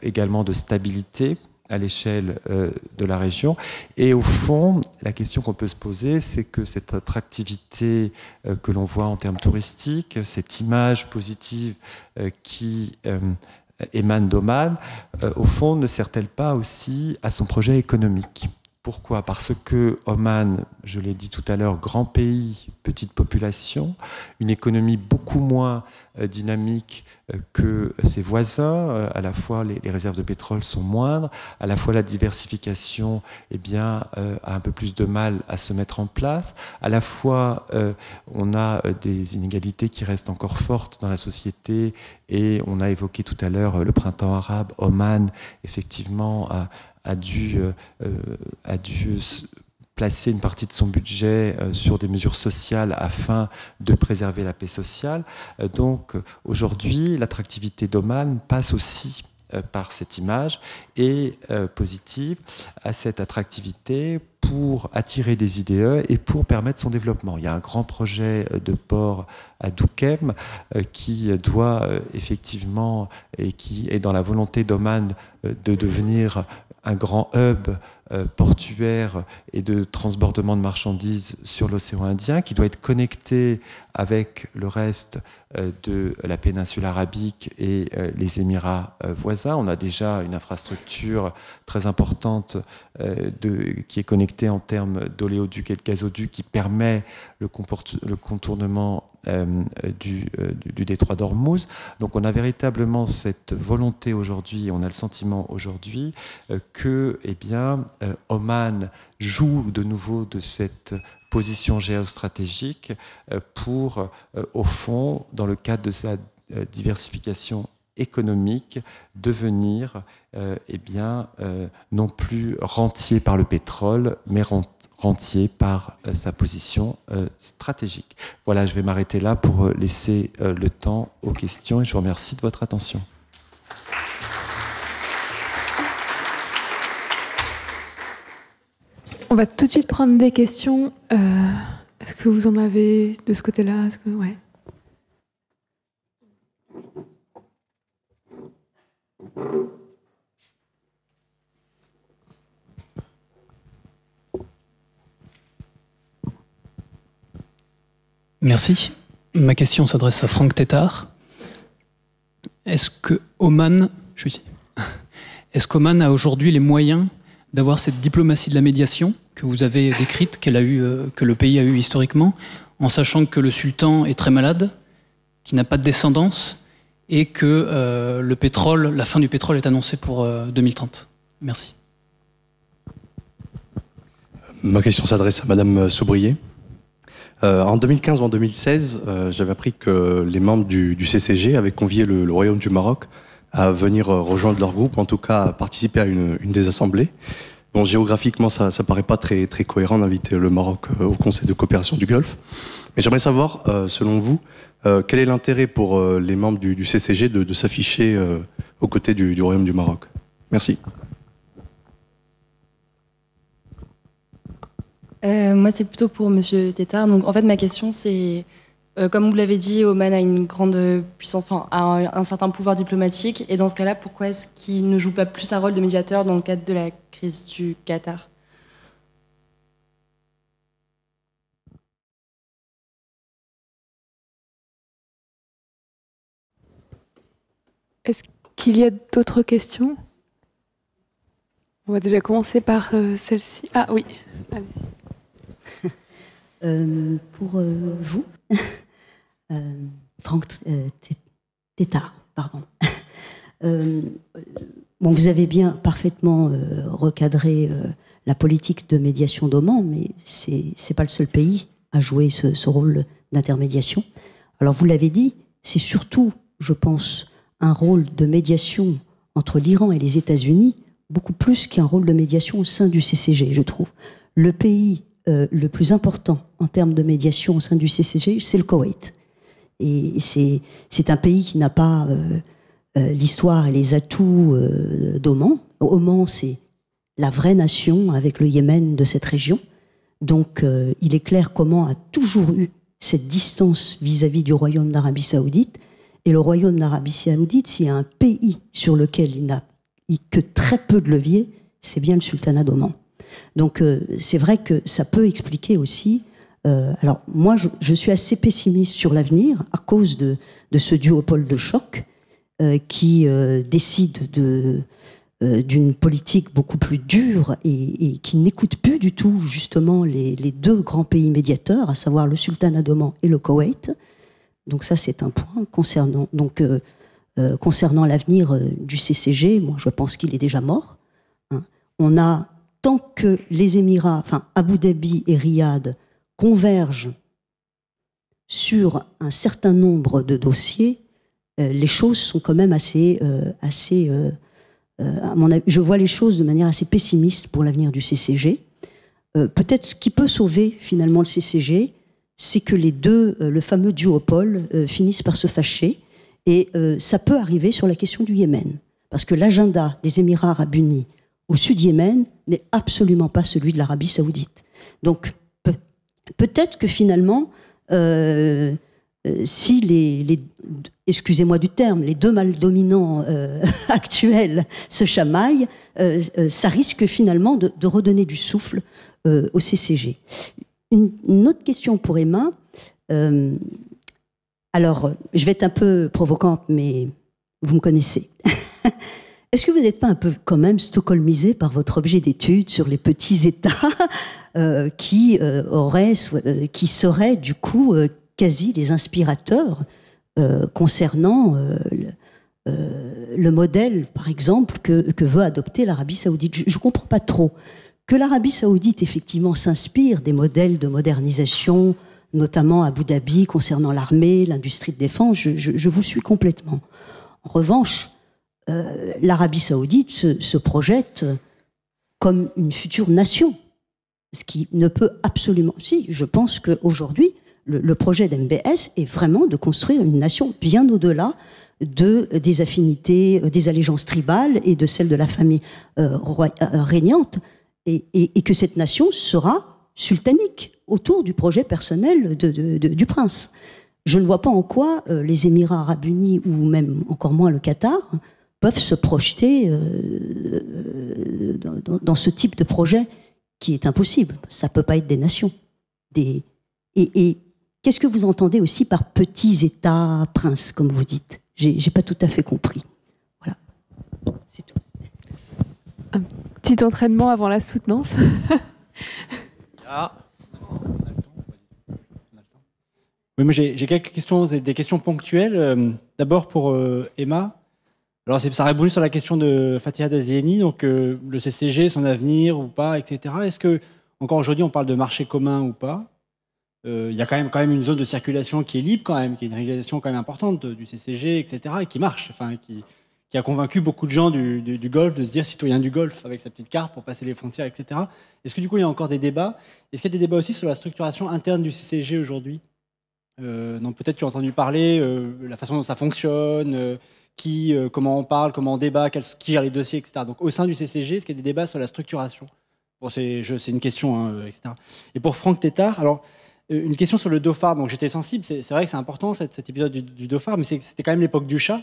également de stabilité à l'échelle de la région. Et au fond, la question qu'on peut se poser, c'est que cette attractivité que l'on voit en termes touristiques, cette image positive qui émane d'Oman, au fond, ne sert-elle pas aussi à son projet économique ? Pourquoi ? Parce que Oman, je l'ai dit tout à l'heure, grand pays, petite population, une économie beaucoup moins dynamique que ses voisins. À la fois, les réserves de pétrole sont moindres, à la fois la diversification a un peu plus de mal à se mettre en place, à la fois on a des inégalités qui restent encore fortes dans la société et on a évoqué tout à l'heure le printemps arabe. Oman, effectivement, a dû placer une partie de son budget sur des mesures sociales afin de préserver la paix sociale. Donc aujourd'hui, l'attractivité d'Oman passe aussi par cette image et positive à cette attractivité pour attirer des IDE et pour permettre son développement. Il y a un grand projet de port à Duqm qui doit effectivement et qui est dans la volonté d'Oman de devenir un grand hub portuaire et de transbordement de marchandises sur l'océan Indien qui doit être connecté avec le reste de la péninsule arabique et les Émirats voisins. On a déjà une infrastructure très importante qui est connectée en termes d'oléoduc et de gazoduc qui permet le contournement du détroit d'Ormuz. Donc on a véritablement cette volonté aujourd'hui, on a le sentiment aujourd'hui que Oman joue de nouveau de cette position géostratégique pour, au fond, dans le cadre de sa diversification économique, devenir non plus rentier par le pétrole, mais rentier par sa position stratégique. Voilà, je vais m'arrêter là pour laisser le temps aux questions et je vous remercie de votre attention. On va tout de suite prendre des questions. Est-ce que vous en avez de ce côté-là? Ouais. Merci. Ma question s'adresse à Franck Tétart. Est-ce que Oman, est-ce qu'Oman a aujourd'hui les moyens d'avoir cette diplomatie de la médiation que vous avez décrite, que le pays a eu historiquement, en sachant que le sultan est très malade, qu'il n'a pas de descendance, et que la fin du pétrole est annoncée pour 2030. Merci. Ma question s'adresse à Madame Sobrier. En 2015 ou en 2016, j'avais appris que les membres du CCG avaient convié le Royaume du Maroc à venir rejoindre leur groupe, en tout cas à participer à une des assemblées. Bon, géographiquement, ça paraît pas très cohérent d'inviter le Maroc au Conseil de coopération du Golfe. Mais j'aimerais savoir, selon vous, quel est l'intérêt pour les membres du CCG de s'afficher aux côtés du Royaume du Maroc? Merci. Moi, c'est plutôt pour Monsieur Tétart. Donc, en fait, ma question, c'est, comme vous l'avez dit, Oman a une grande puissance, enfin, a un certain pouvoir diplomatique. Et dans ce cas-là, pourquoi est-ce qu'il ne joue pas plus un rôle de médiateur dans le cadre de la crise du Qatar? Est-ce qu'il y a d'autres questions? On va déjà commencer par celle-ci. Ah oui, allez-y. Pour vous, Franck Tétart, pardon. Bon, vous avez bien parfaitement recadré la politique de médiation d'Oman, mais c'est pas le seul pays à jouer ce rôle d'intermédiation. Alors vous l'avez dit, c'est surtout, je pense, un rôle de médiation entre l'Iran et les États-Unis, beaucoup plus qu'un rôle de médiation au sein du CCG, je trouve. Le pays le plus important en termes de médiation au sein du CCG, c'est le Koweït. Et c'est un pays qui n'a pas l'histoire et les atouts d'Oman. Oman, c'est la vraie nation avec le Yémen de cette région. Donc, il est clair qu'Oman a toujours eu cette distance vis-à-vis du Royaume d'Arabie Saoudite. Et le Royaume d'Arabie Saoudite, s'il y a un pays sur lequel il n'a que très peu de levier, c'est bien le sultanat d'Oman. Donc c'est vrai que ça peut expliquer aussi... alors moi, je suis assez pessimiste sur l'avenir à cause de ce duopole de choc qui décide d'une politique beaucoup plus dure et qui n'écoute plus du tout justement les deux grands pays médiateurs, à savoir le sultanat d'Oman et le Koweït. Donc ça, c'est un point concernant... concernant l'avenir du CCG, moi je pense qu'il est déjà mort. Hein. On a, tant que les Émirats, enfin Abu Dhabi et Riyad convergent sur un certain nombre de dossiers, les choses sont quand même assez à mon avis, je vois les choses de manière assez pessimiste pour l'avenir du CCG. Peut-être ce qui peut sauver finalement le CCG, c'est que les deux, le fameux duopole, finissent par se fâcher. Et ça peut arriver sur la question du Yémen. Parce que l'agenda des Émirats arabes unis au sud-Yémen n'est absolument pas celui de l'Arabie saoudite. Donc peut-être que finalement, si excusez-moi du terme, les deux mâles dominants actuels se chamaillent, ça risque finalement de redonner du souffle au CCG. Une autre question pour Emma. Alors, je vais être un peu provocante, mais vous me connaissez. Est-ce que vous n'êtes pas un peu quand même stockholmisé par votre objet d'étude sur les petits États qui seraient du coup quasi des inspirateurs concernant le modèle, par exemple, que veut adopter l'Arabie saoudite? Je ne comprends pas trop. Que l'Arabie saoudite, effectivement, s'inspire des modèles de modernisation, notamment à Abu Dhabi, concernant l'armée, l'industrie de défense, je vous suis complètement. En revanche, l'Arabie saoudite se projette comme une future nation. Ce qui ne peut absolument... Si, je pense qu'aujourd'hui, le projet d'MBS est vraiment de construire une nation bien au-delà des affinités, des allégeances tribales et de celles de la famille régnante, et que cette nation sera sultanique autour du projet personnel du prince. Je ne vois pas en quoi les Émirats arabes unis, ou même encore moins le Qatar, peuvent se projeter dans ce type de projet qui est impossible. Ça ne peut pas être des nations. Et qu'est-ce que vous entendez aussi par petits États princes, comme vous dites? J'ai pas tout à fait compris. Voilà. C'est tout. Un petit entraînement avant la soutenance. Oui, moi j'ai quelques questions, des questions ponctuelles. D'abord pour Emma. Alors ça répond sur la question de Fatiha Daziani, donc le CCG, son avenir ou pas, etc. Est-ce que encore aujourd'hui on parle de marché commun ou pas? Il y a quand même une zone de circulation qui est libre quand même, qui est une régulation quand même importante du CCG, etc. et qui marche, enfin qui a convaincu beaucoup de gens du Golfe de se dire citoyen du Golfe avec sa petite carte pour passer les frontières, etc. Est-ce que du coup il y a encore des débats? Est-ce qu'il y a des débats aussi sur la structuration interne du CCG aujourd'hui? Donc peut-être tu as entendu parler la façon dont ça fonctionne, comment on parle, comment on débat, qui gère les dossiers, etc. Donc au sein du CCG, est-ce qu'il y a des débats sur la structuration? Bon, c'est une question, hein, etc. Et pour Franck Tétart, alors une question sur le Dauphin. Donc j'étais sensible, c'est vrai que c'est important cet épisode du Dauphin, mais c'était quand même l'époque du chat.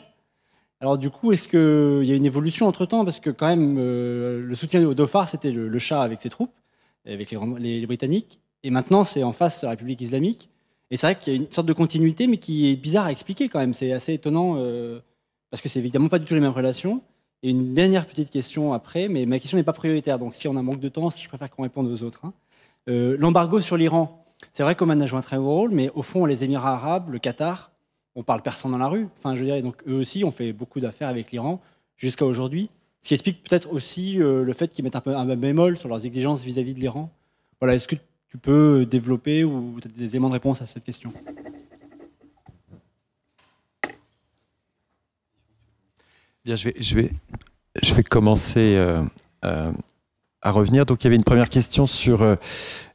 Alors du coup, est-ce qu'il y a une évolution entre-temps? Parce que quand même, le soutien au Dauphin, c'était le chat avec ses troupes, avec les Britanniques. Et maintenant, c'est en face la République islamique. Et c'est vrai qu'il y a une sorte de continuité, mais qui est bizarre à expliquer quand même. C'est assez étonnant, parce que c'est évidemment pas du tout les mêmes relations. Et une dernière petite question après, mais ma question n'est pas prioritaire. Donc si on a un manque de temps, je préfère qu'on réponde aux autres. Hein. L'embargo sur l'Iran. C'est vrai qu'Oman a joué un très gros rôle, mais au fond, les Émirats arabes, le Qatar, on parle personne dans la rue. Enfin, je dirais, donc eux aussi ont fait beaucoup d'affaires avec l'Iran jusqu'à aujourd'hui. Ce qui explique peut-être aussi le fait qu'ils mettent un bémol sur leurs exigences vis-à-vis de l'Iran. Voilà, est-ce que tu peux développer ou peut-être des éléments de réponse à cette question? Bien, je vais commencer à revenir. Donc, il y avait une première question sur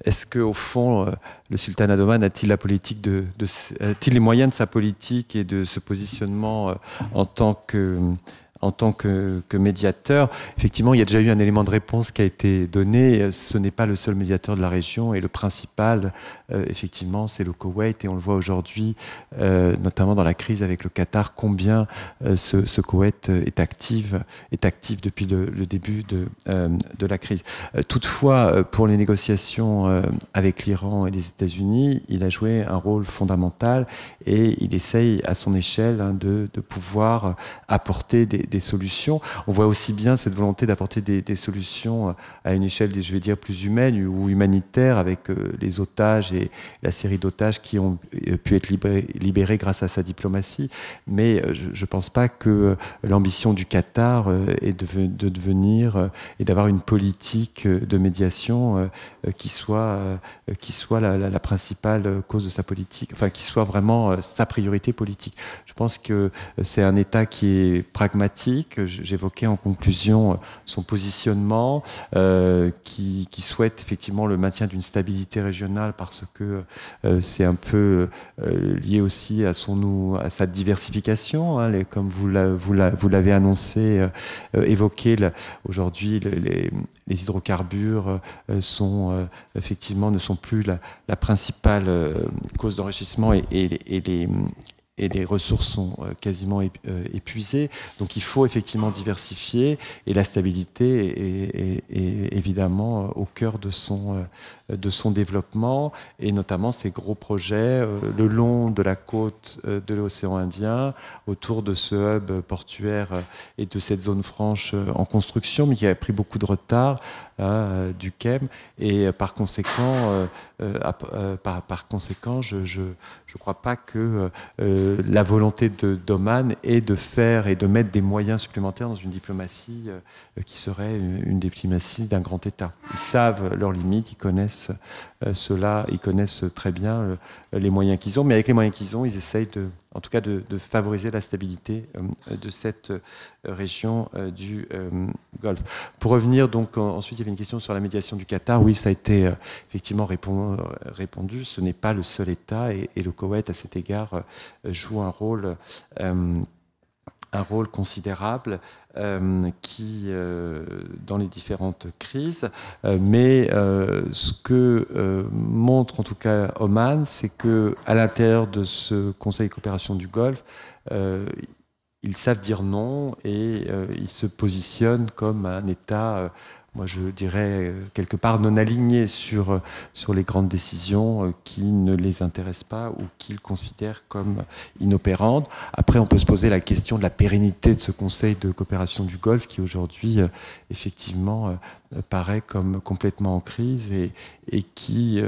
est-ce qu'au fond, le sultanat d'Oman a-t-il a-t-il les moyens de sa politique et de ce positionnement en tant que médiateur? Effectivement, il y a déjà eu un élément de réponse qui a été donné. Ce n'est pas le seul médiateur de la région, et le principal, effectivement, c'est le Koweït. Et on le voit aujourd'hui, notamment dans la crise avec le Qatar, combien ce Koweït est actif depuis le début de la crise. Toutefois, pour les négociations avec l'Iran et les États-Unis, il a joué un rôle fondamental, et il essaye à son échelle de pouvoir apporter des solutions. On voit aussi bien cette volonté d'apporter des solutions à une échelle, je vais dire, plus humaine ou humanitaire, avec les otages et la série d'otages qui ont pu être libérés grâce à sa diplomatie. Mais je ne pense pas que l'ambition du Qatar est de devenir et d'avoir une politique de médiation qui soit la principale cause de sa politique, enfin qui soit vraiment sa priorité politique. Je pense que c'est un État qui est pragmatique. J'évoquais en conclusion son positionnement, qui souhaite effectivement le maintien d'une stabilité régionale, parce que c'est un peu lié aussi à sa diversification, hein, comme vous l'avez annoncé, évoqué. Aujourd'hui, les hydrocarbures effectivement ne sont plus la principale cause d'enrichissement, et les ressources sont quasiment épuisées. Donc il faut effectivement diversifier, et la stabilité est évidemment au cœur de son développement, et notamment ces gros projets le long de la côte de l'océan Indien, autour de ce hub portuaire et de cette zone franche en construction, mais qui a pris beaucoup de retard, du KEM, et par conséquent, je ne crois pas que la volonté d'Oman est de faire et de mettre des moyens supplémentaires dans une diplomatie qui serait une diplomatie d'un grand État. Ils savent leurs limites, ils connaissent connaissent cela, ils connaissent très bien les moyens qu'ils ont, mais avec les moyens qu'ils ont, ils essayent en tout cas de favoriser la stabilité de cette région du Golfe. Pour revenir donc, ensuite il y avait une question sur la médiation du Qatar. Oui, ça a été effectivement répondu. Ce n'est pas le seul État et le Koweït à cet égard joue un rôle considérable qui dans les différentes crises. Mais ce que montre en tout cas Oman, c'est qu'à l'intérieur de ce Conseil de coopération du Golfe, ils savent dire non et ils se positionnent comme un État, moi je dirais quelque part non aligné sur les grandes décisions qui ne les intéressent pas ou qu'ils considèrent comme inopérantes. Après, on peut se poser la question de la pérennité de ce Conseil de coopération du Golfe qui aujourd'hui effectivement paraît comme complètement en crise et qui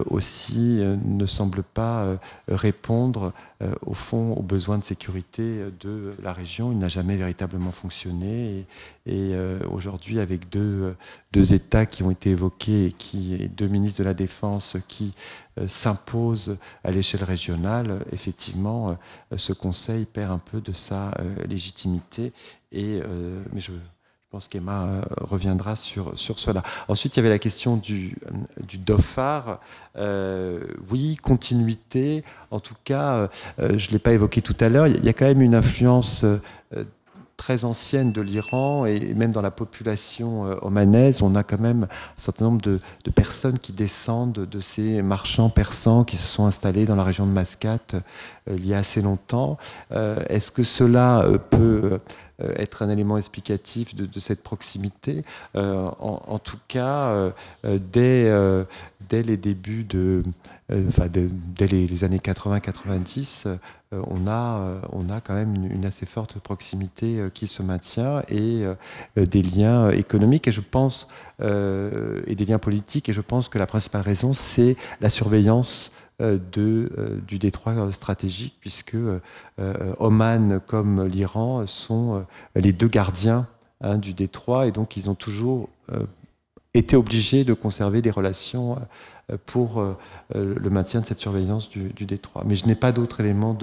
aussi ne semble pas répondre au fond aux besoins de sécurité de la région. Il n'a jamais véritablement fonctionné et aujourd'hui avec deux États qui ont été évoqués et deux ministres de la Défense qui s'imposent à l'échelle régionale, effectivement ce Conseil perd un peu de sa légitimité mais je pense qu'Emma reviendra sur cela. Ensuite, il y avait la question du Dhofar. Oui, continuité. En tout cas, je ne l'ai pas évoqué tout à l'heure, il y a quand même une influence très ancienne de l'Iran et même dans la population omanaise, on a quand même un certain nombre de personnes qui descendent de ces marchands persans qui se sont installés dans la région de Mascate il y a assez longtemps. Est-ce que cela peut être un élément explicatif de cette proximité? En tout cas, dès les débuts dès les années 80-90, on a quand même une assez forte proximité qui se maintient et des liens économiques et je pense et des liens politiques et je pense que la principale raison c'est la surveillance du détroit stratégique puisque Oman comme l'Iran sont les deux gardiens du détroit et donc ils ont toujours été obligés de conserver des relations pour le maintien de cette surveillance du détroit. Mais je n'ai pas d'autres éléments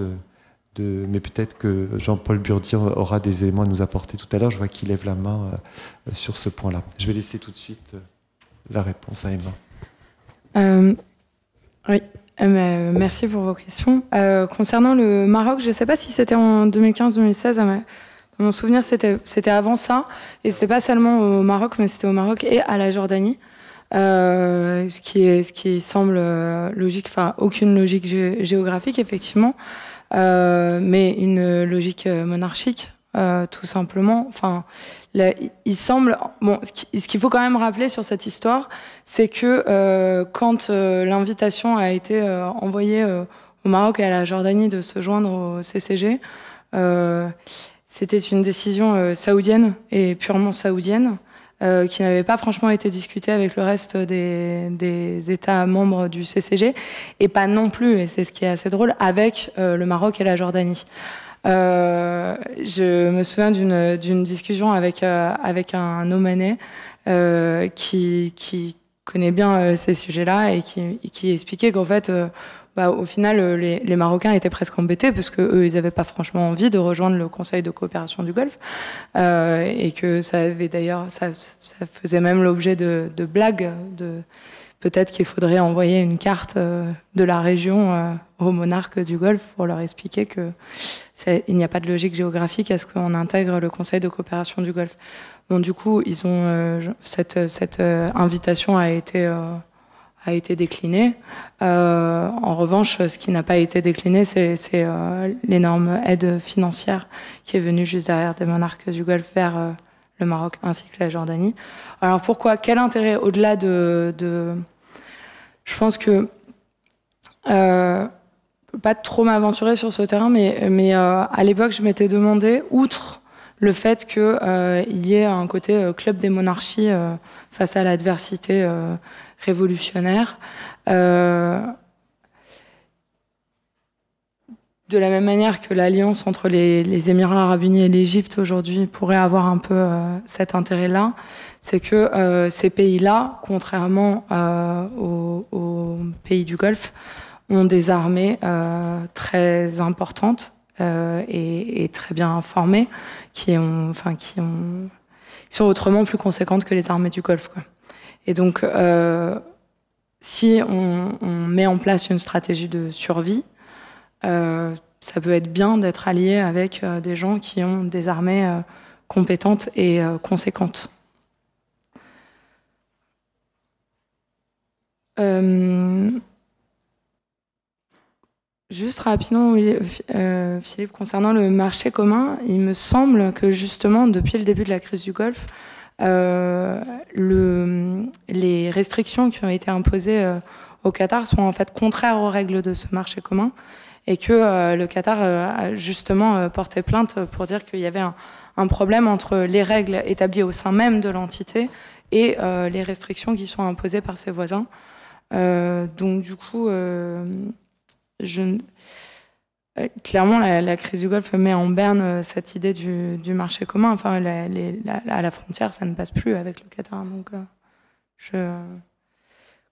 mais peut-être que Jean-Paul Burdi aura des éléments à nous apporter tout à l'heure. Je vois qu'il lève la main sur ce point-là. Je vais laisser tout de suite la réponse à Emma. Oui, merci pour vos questions. Concernant le Maroc, je ne sais pas si c'était en 2015-2016. Dans mon souvenir, c'était avant ça. Et ce n'était pas seulement au Maroc, mais c'était au Maroc et à la Jordanie. Ce qui semble logique, enfin aucune logique géographique effectivement, mais une logique monarchique tout simplement. Enfin, il semble ce qu'il faut quand même rappeler sur cette histoire, c'est que quand l'invitation a été envoyée au Maroc et à la Jordanie de se joindre au CCG, c'était une décision saoudienne et purement saoudienne. Qui n'avait pas franchement été discuté avec le reste des États membres du CCG, et pas non plus, et c'est ce qui est assez drôle, avec le Maroc et la Jordanie. Je me souviens d'une discussion avec un Omanais qui connaît bien ces sujets-là et qui expliquait qu'en fait, au final, les Marocains étaient presque embêtés parce que eux, ils n'avaient pas franchement envie de rejoindre le Conseil de coopération du Golfe et que ça avait d'ailleurs, ça faisait même l'objet de blagues. Peut-être qu'il faudrait envoyer une carte de la région aux monarques du Golfe pour leur expliquer que il n'y a pas de logique géographique à ce qu'on intègre le Conseil de coopération du Golfe. Bon, du coup, ils ont cette invitation a été déclinée. En revanche, ce qui n'a pas été décliné, c'est l'énorme aide financière qui est venue juste derrière des monarques du Golfe vers le Maroc ainsi que la Jordanie. Alors pourquoi? Quel intérêt au-delà de... Je pense que... je peux pas trop m'aventurer sur ce terrain, mais à l'époque, je m'étais demandé, outre le fait qu'il y ait un côté club des monarchies face à l'adversité de la même manière que l'alliance entre les Émirats arabes unis et l'Égypte aujourd'hui pourrait avoir un peu cet intérêt-là, c'est que ces pays-là, contrairement aux pays du Golfe, ont des armées très importantes et très bien formées, qui sont autrement plus conséquentes que les armées du Golfe, quoi. Et donc, si on met en place une stratégie de survie, ça peut être bien d'être allié avec des gens qui ont des armées compétentes et conséquentes. Juste rapidement, Philippe, concernant le marché commun, il me semble que justement, depuis le début de la crise du Golfe, les restrictions qui ont été imposées au Qatar sont en fait contraires aux règles de ce marché commun, et que le Qatar a justement porté plainte pour dire qu'il y avait un problème entre les règles établies au sein même de l'entité et les restrictions qui sont imposées par ses voisins. Donc du coup, clairement, la crise du Golfe met en berne cette idée du marché commun. Enfin, à la frontière, ça ne passe plus avec le Qatar. Donc,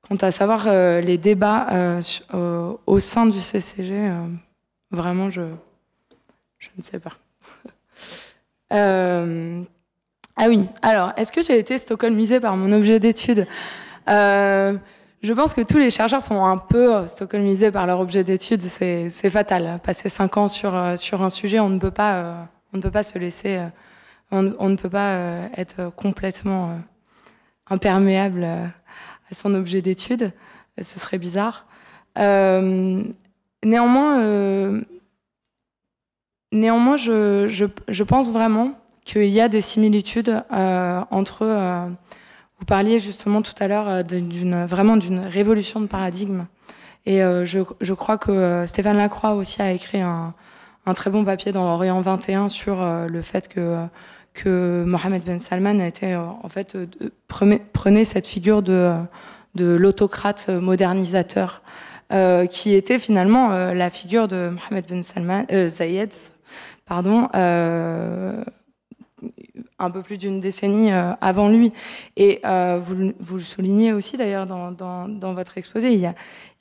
quant à savoir les débats au sein du CCG, vraiment, je ne sais pas. Ah oui, alors, est-ce que j'ai été stockholmisée par mon objet d'étude ? Je pense que tous les chercheurs sont un peu stockholmisés par leur objet d'étude. C'est fatal. Passer 5 ans sur un sujet, on ne peut pas se laisser, on ne peut pas être complètement imperméable à son objet d'étude. Ce serait bizarre. Néanmoins, je pense vraiment qu'il y a des similitudes entre... Vous parliez justement tout à l'heure vraiment d'une révolution de paradigme. Et je crois que Stéphane Lacroix aussi a écrit un très bon papier dans l'Orient 21 sur le fait que Mohammed Ben Salman a été, en fait, prenait cette figure de l'autocrate modernisateur, qui était finalement la figure de Mohammed Ben Salman, Zayed, pardon, un peu plus d'une décennie avant lui. Et vous le soulignez aussi d'ailleurs dans votre exposé,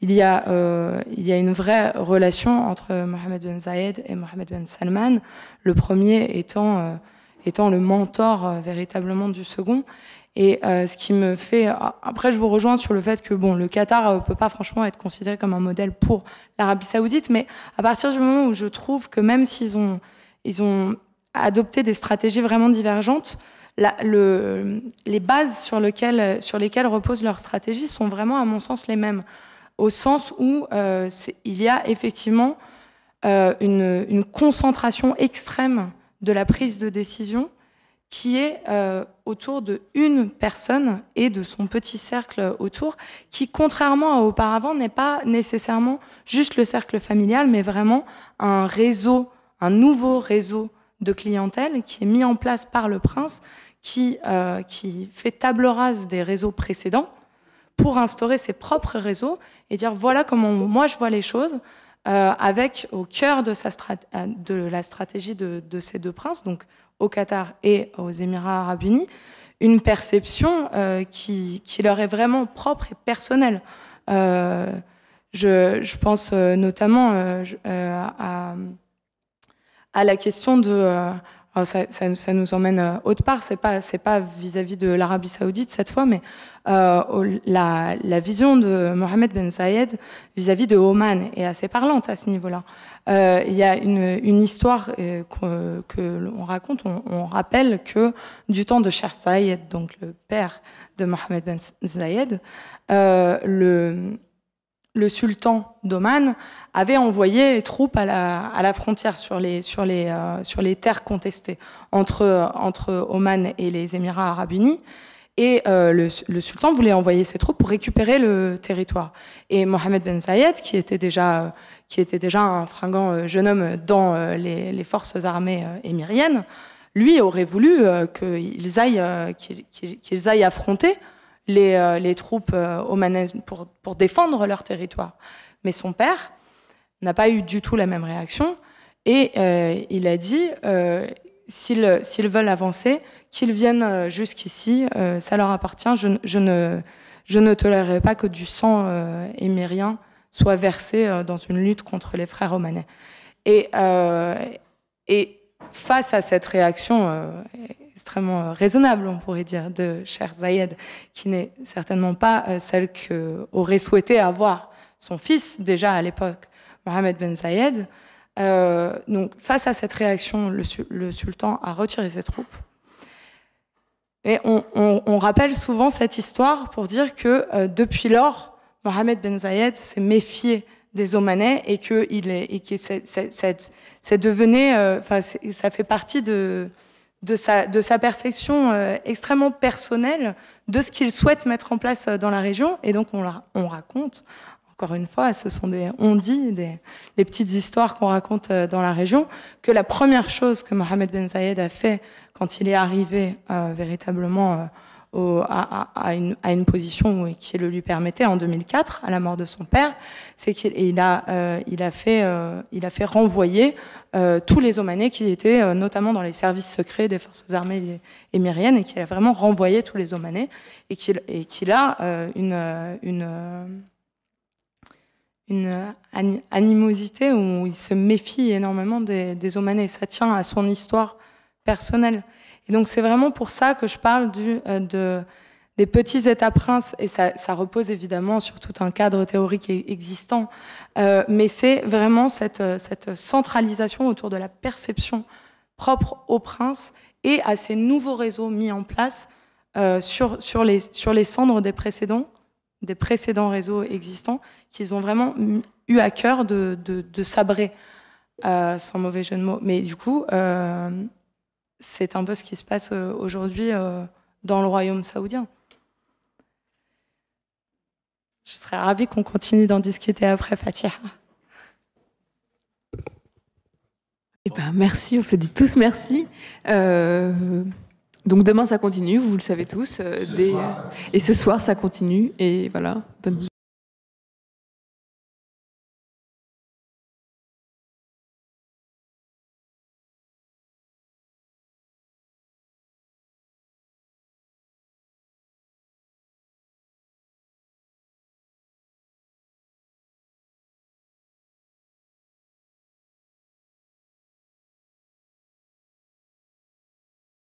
il y a une vraie relation entre Mohammed Ben Zayed et Mohammed Ben Salman, le premier étant le mentor véritablement du second. Et ce qui me fait... Après, je vous rejoins sur le fait que le Qatar peut pas franchement être considéré comme un modèle pour l'Arabie Saoudite, mais à partir du moment où je trouve que même s'ils ont adopter des stratégies vraiment divergentes, les bases sur lesquelles reposent leurs stratégies sont vraiment, à mon sens, les mêmes. Au sens où il y a effectivement une concentration extrême de la prise de décision qui est autour d'une personne et de son petit cercle autour, qui, contrairement à auparavant, n'est pas nécessairement juste le cercle familial, mais vraiment un nouveau réseau de clientèle qui est mis en place par le prince, qui fait table rase des réseaux précédents pour instaurer ses propres réseaux et dire voilà comment moi je vois les choses, avec au cœur de la stratégie de ces deux princes, donc au Qatar et aux Émirats arabes unis, une perception qui leur est vraiment propre et personnelle. Je pense notamment à la question de... ça nous emmène autre part, c'est pas vis-à-vis de l'Arabie Saoudite cette fois, mais la vision de Mohammed Ben Zayed vis-à-vis de Oman est assez parlante à ce niveau-là. Il y a une histoire que l'on raconte, on rappelle que du temps de Shah Zayed, donc le père de Mohammed Ben Zayed, le sultan d'Oman avait envoyé les troupes à la frontière sur les terres contestées entre Oman et les Émirats arabes unis. Et le sultan voulait envoyer ses troupes pour récupérer le territoire. Et Mohammed Ben Zayed, qui était déjà un fringant jeune homme dans les forces armées émiriennes, lui aurait voulu qu'ils aillent affronter les troupes omanaises pour défendre leur territoire. Mais son père n'a pas eu du tout la même réaction. Et il a dit, s'ils veulent avancer, qu'ils viennent jusqu'ici, ça leur appartient. Je ne tolérerai pas que du sang émirien soit versé dans une lutte contre les frères omanais. Et face à cette réaction extrêmement raisonnable, on pourrait dire, de Cheikh Zayed, qui n'est certainement pas celle qu'aurait souhaité avoir son fils, déjà à l'époque, Mohamed Ben Zayed. Donc, face à cette réaction, le sultan a retiré ses troupes. Et on rappelle souvent cette histoire pour dire que depuis lors, Mohamed Ben Zayed s'est méfié des Omanais et que c'est devenu, ça fait partie de sa perception extrêmement personnelle de ce qu'il souhaite mettre en place dans la région. Et donc on raconte, encore une fois, ce sont les petites histoires qu'on raconte dans la région, que la première chose que Mohamed Ben Zayed a fait quand il est arrivé véritablement à une position qui le lui permettait en 2004, à la mort de son père, c'est qu'il a fait renvoyer tous les Omanais qui étaient notamment dans les services secrets des forces armées émiriennes, et qu'il a vraiment renvoyé tous les Omanais, et qu'il a une animosité où il se méfie énormément des Omanais. Ça tient à son histoire personnelle. Et donc c'est vraiment pour ça que je parle des petits États-princes, et ça repose évidemment sur tout un cadre théorique existant, mais c'est vraiment cette centralisation autour de la perception propre aux princes et à ces nouveaux réseaux mis en place sur les cendres des précédents réseaux existants, qu'ils ont vraiment eu à cœur de sabrer, sans mauvais jeu de mots. Mais du coup, c'est un peu ce qui se passe aujourd'hui dans le royaume saoudien. Je serais ravie qu'on continue d'en discuter après, Fatiha. Eh ben, merci, on se dit tous merci. Donc demain ça continue, vous le savez tous, et ce soir ça continue, et voilà, bonne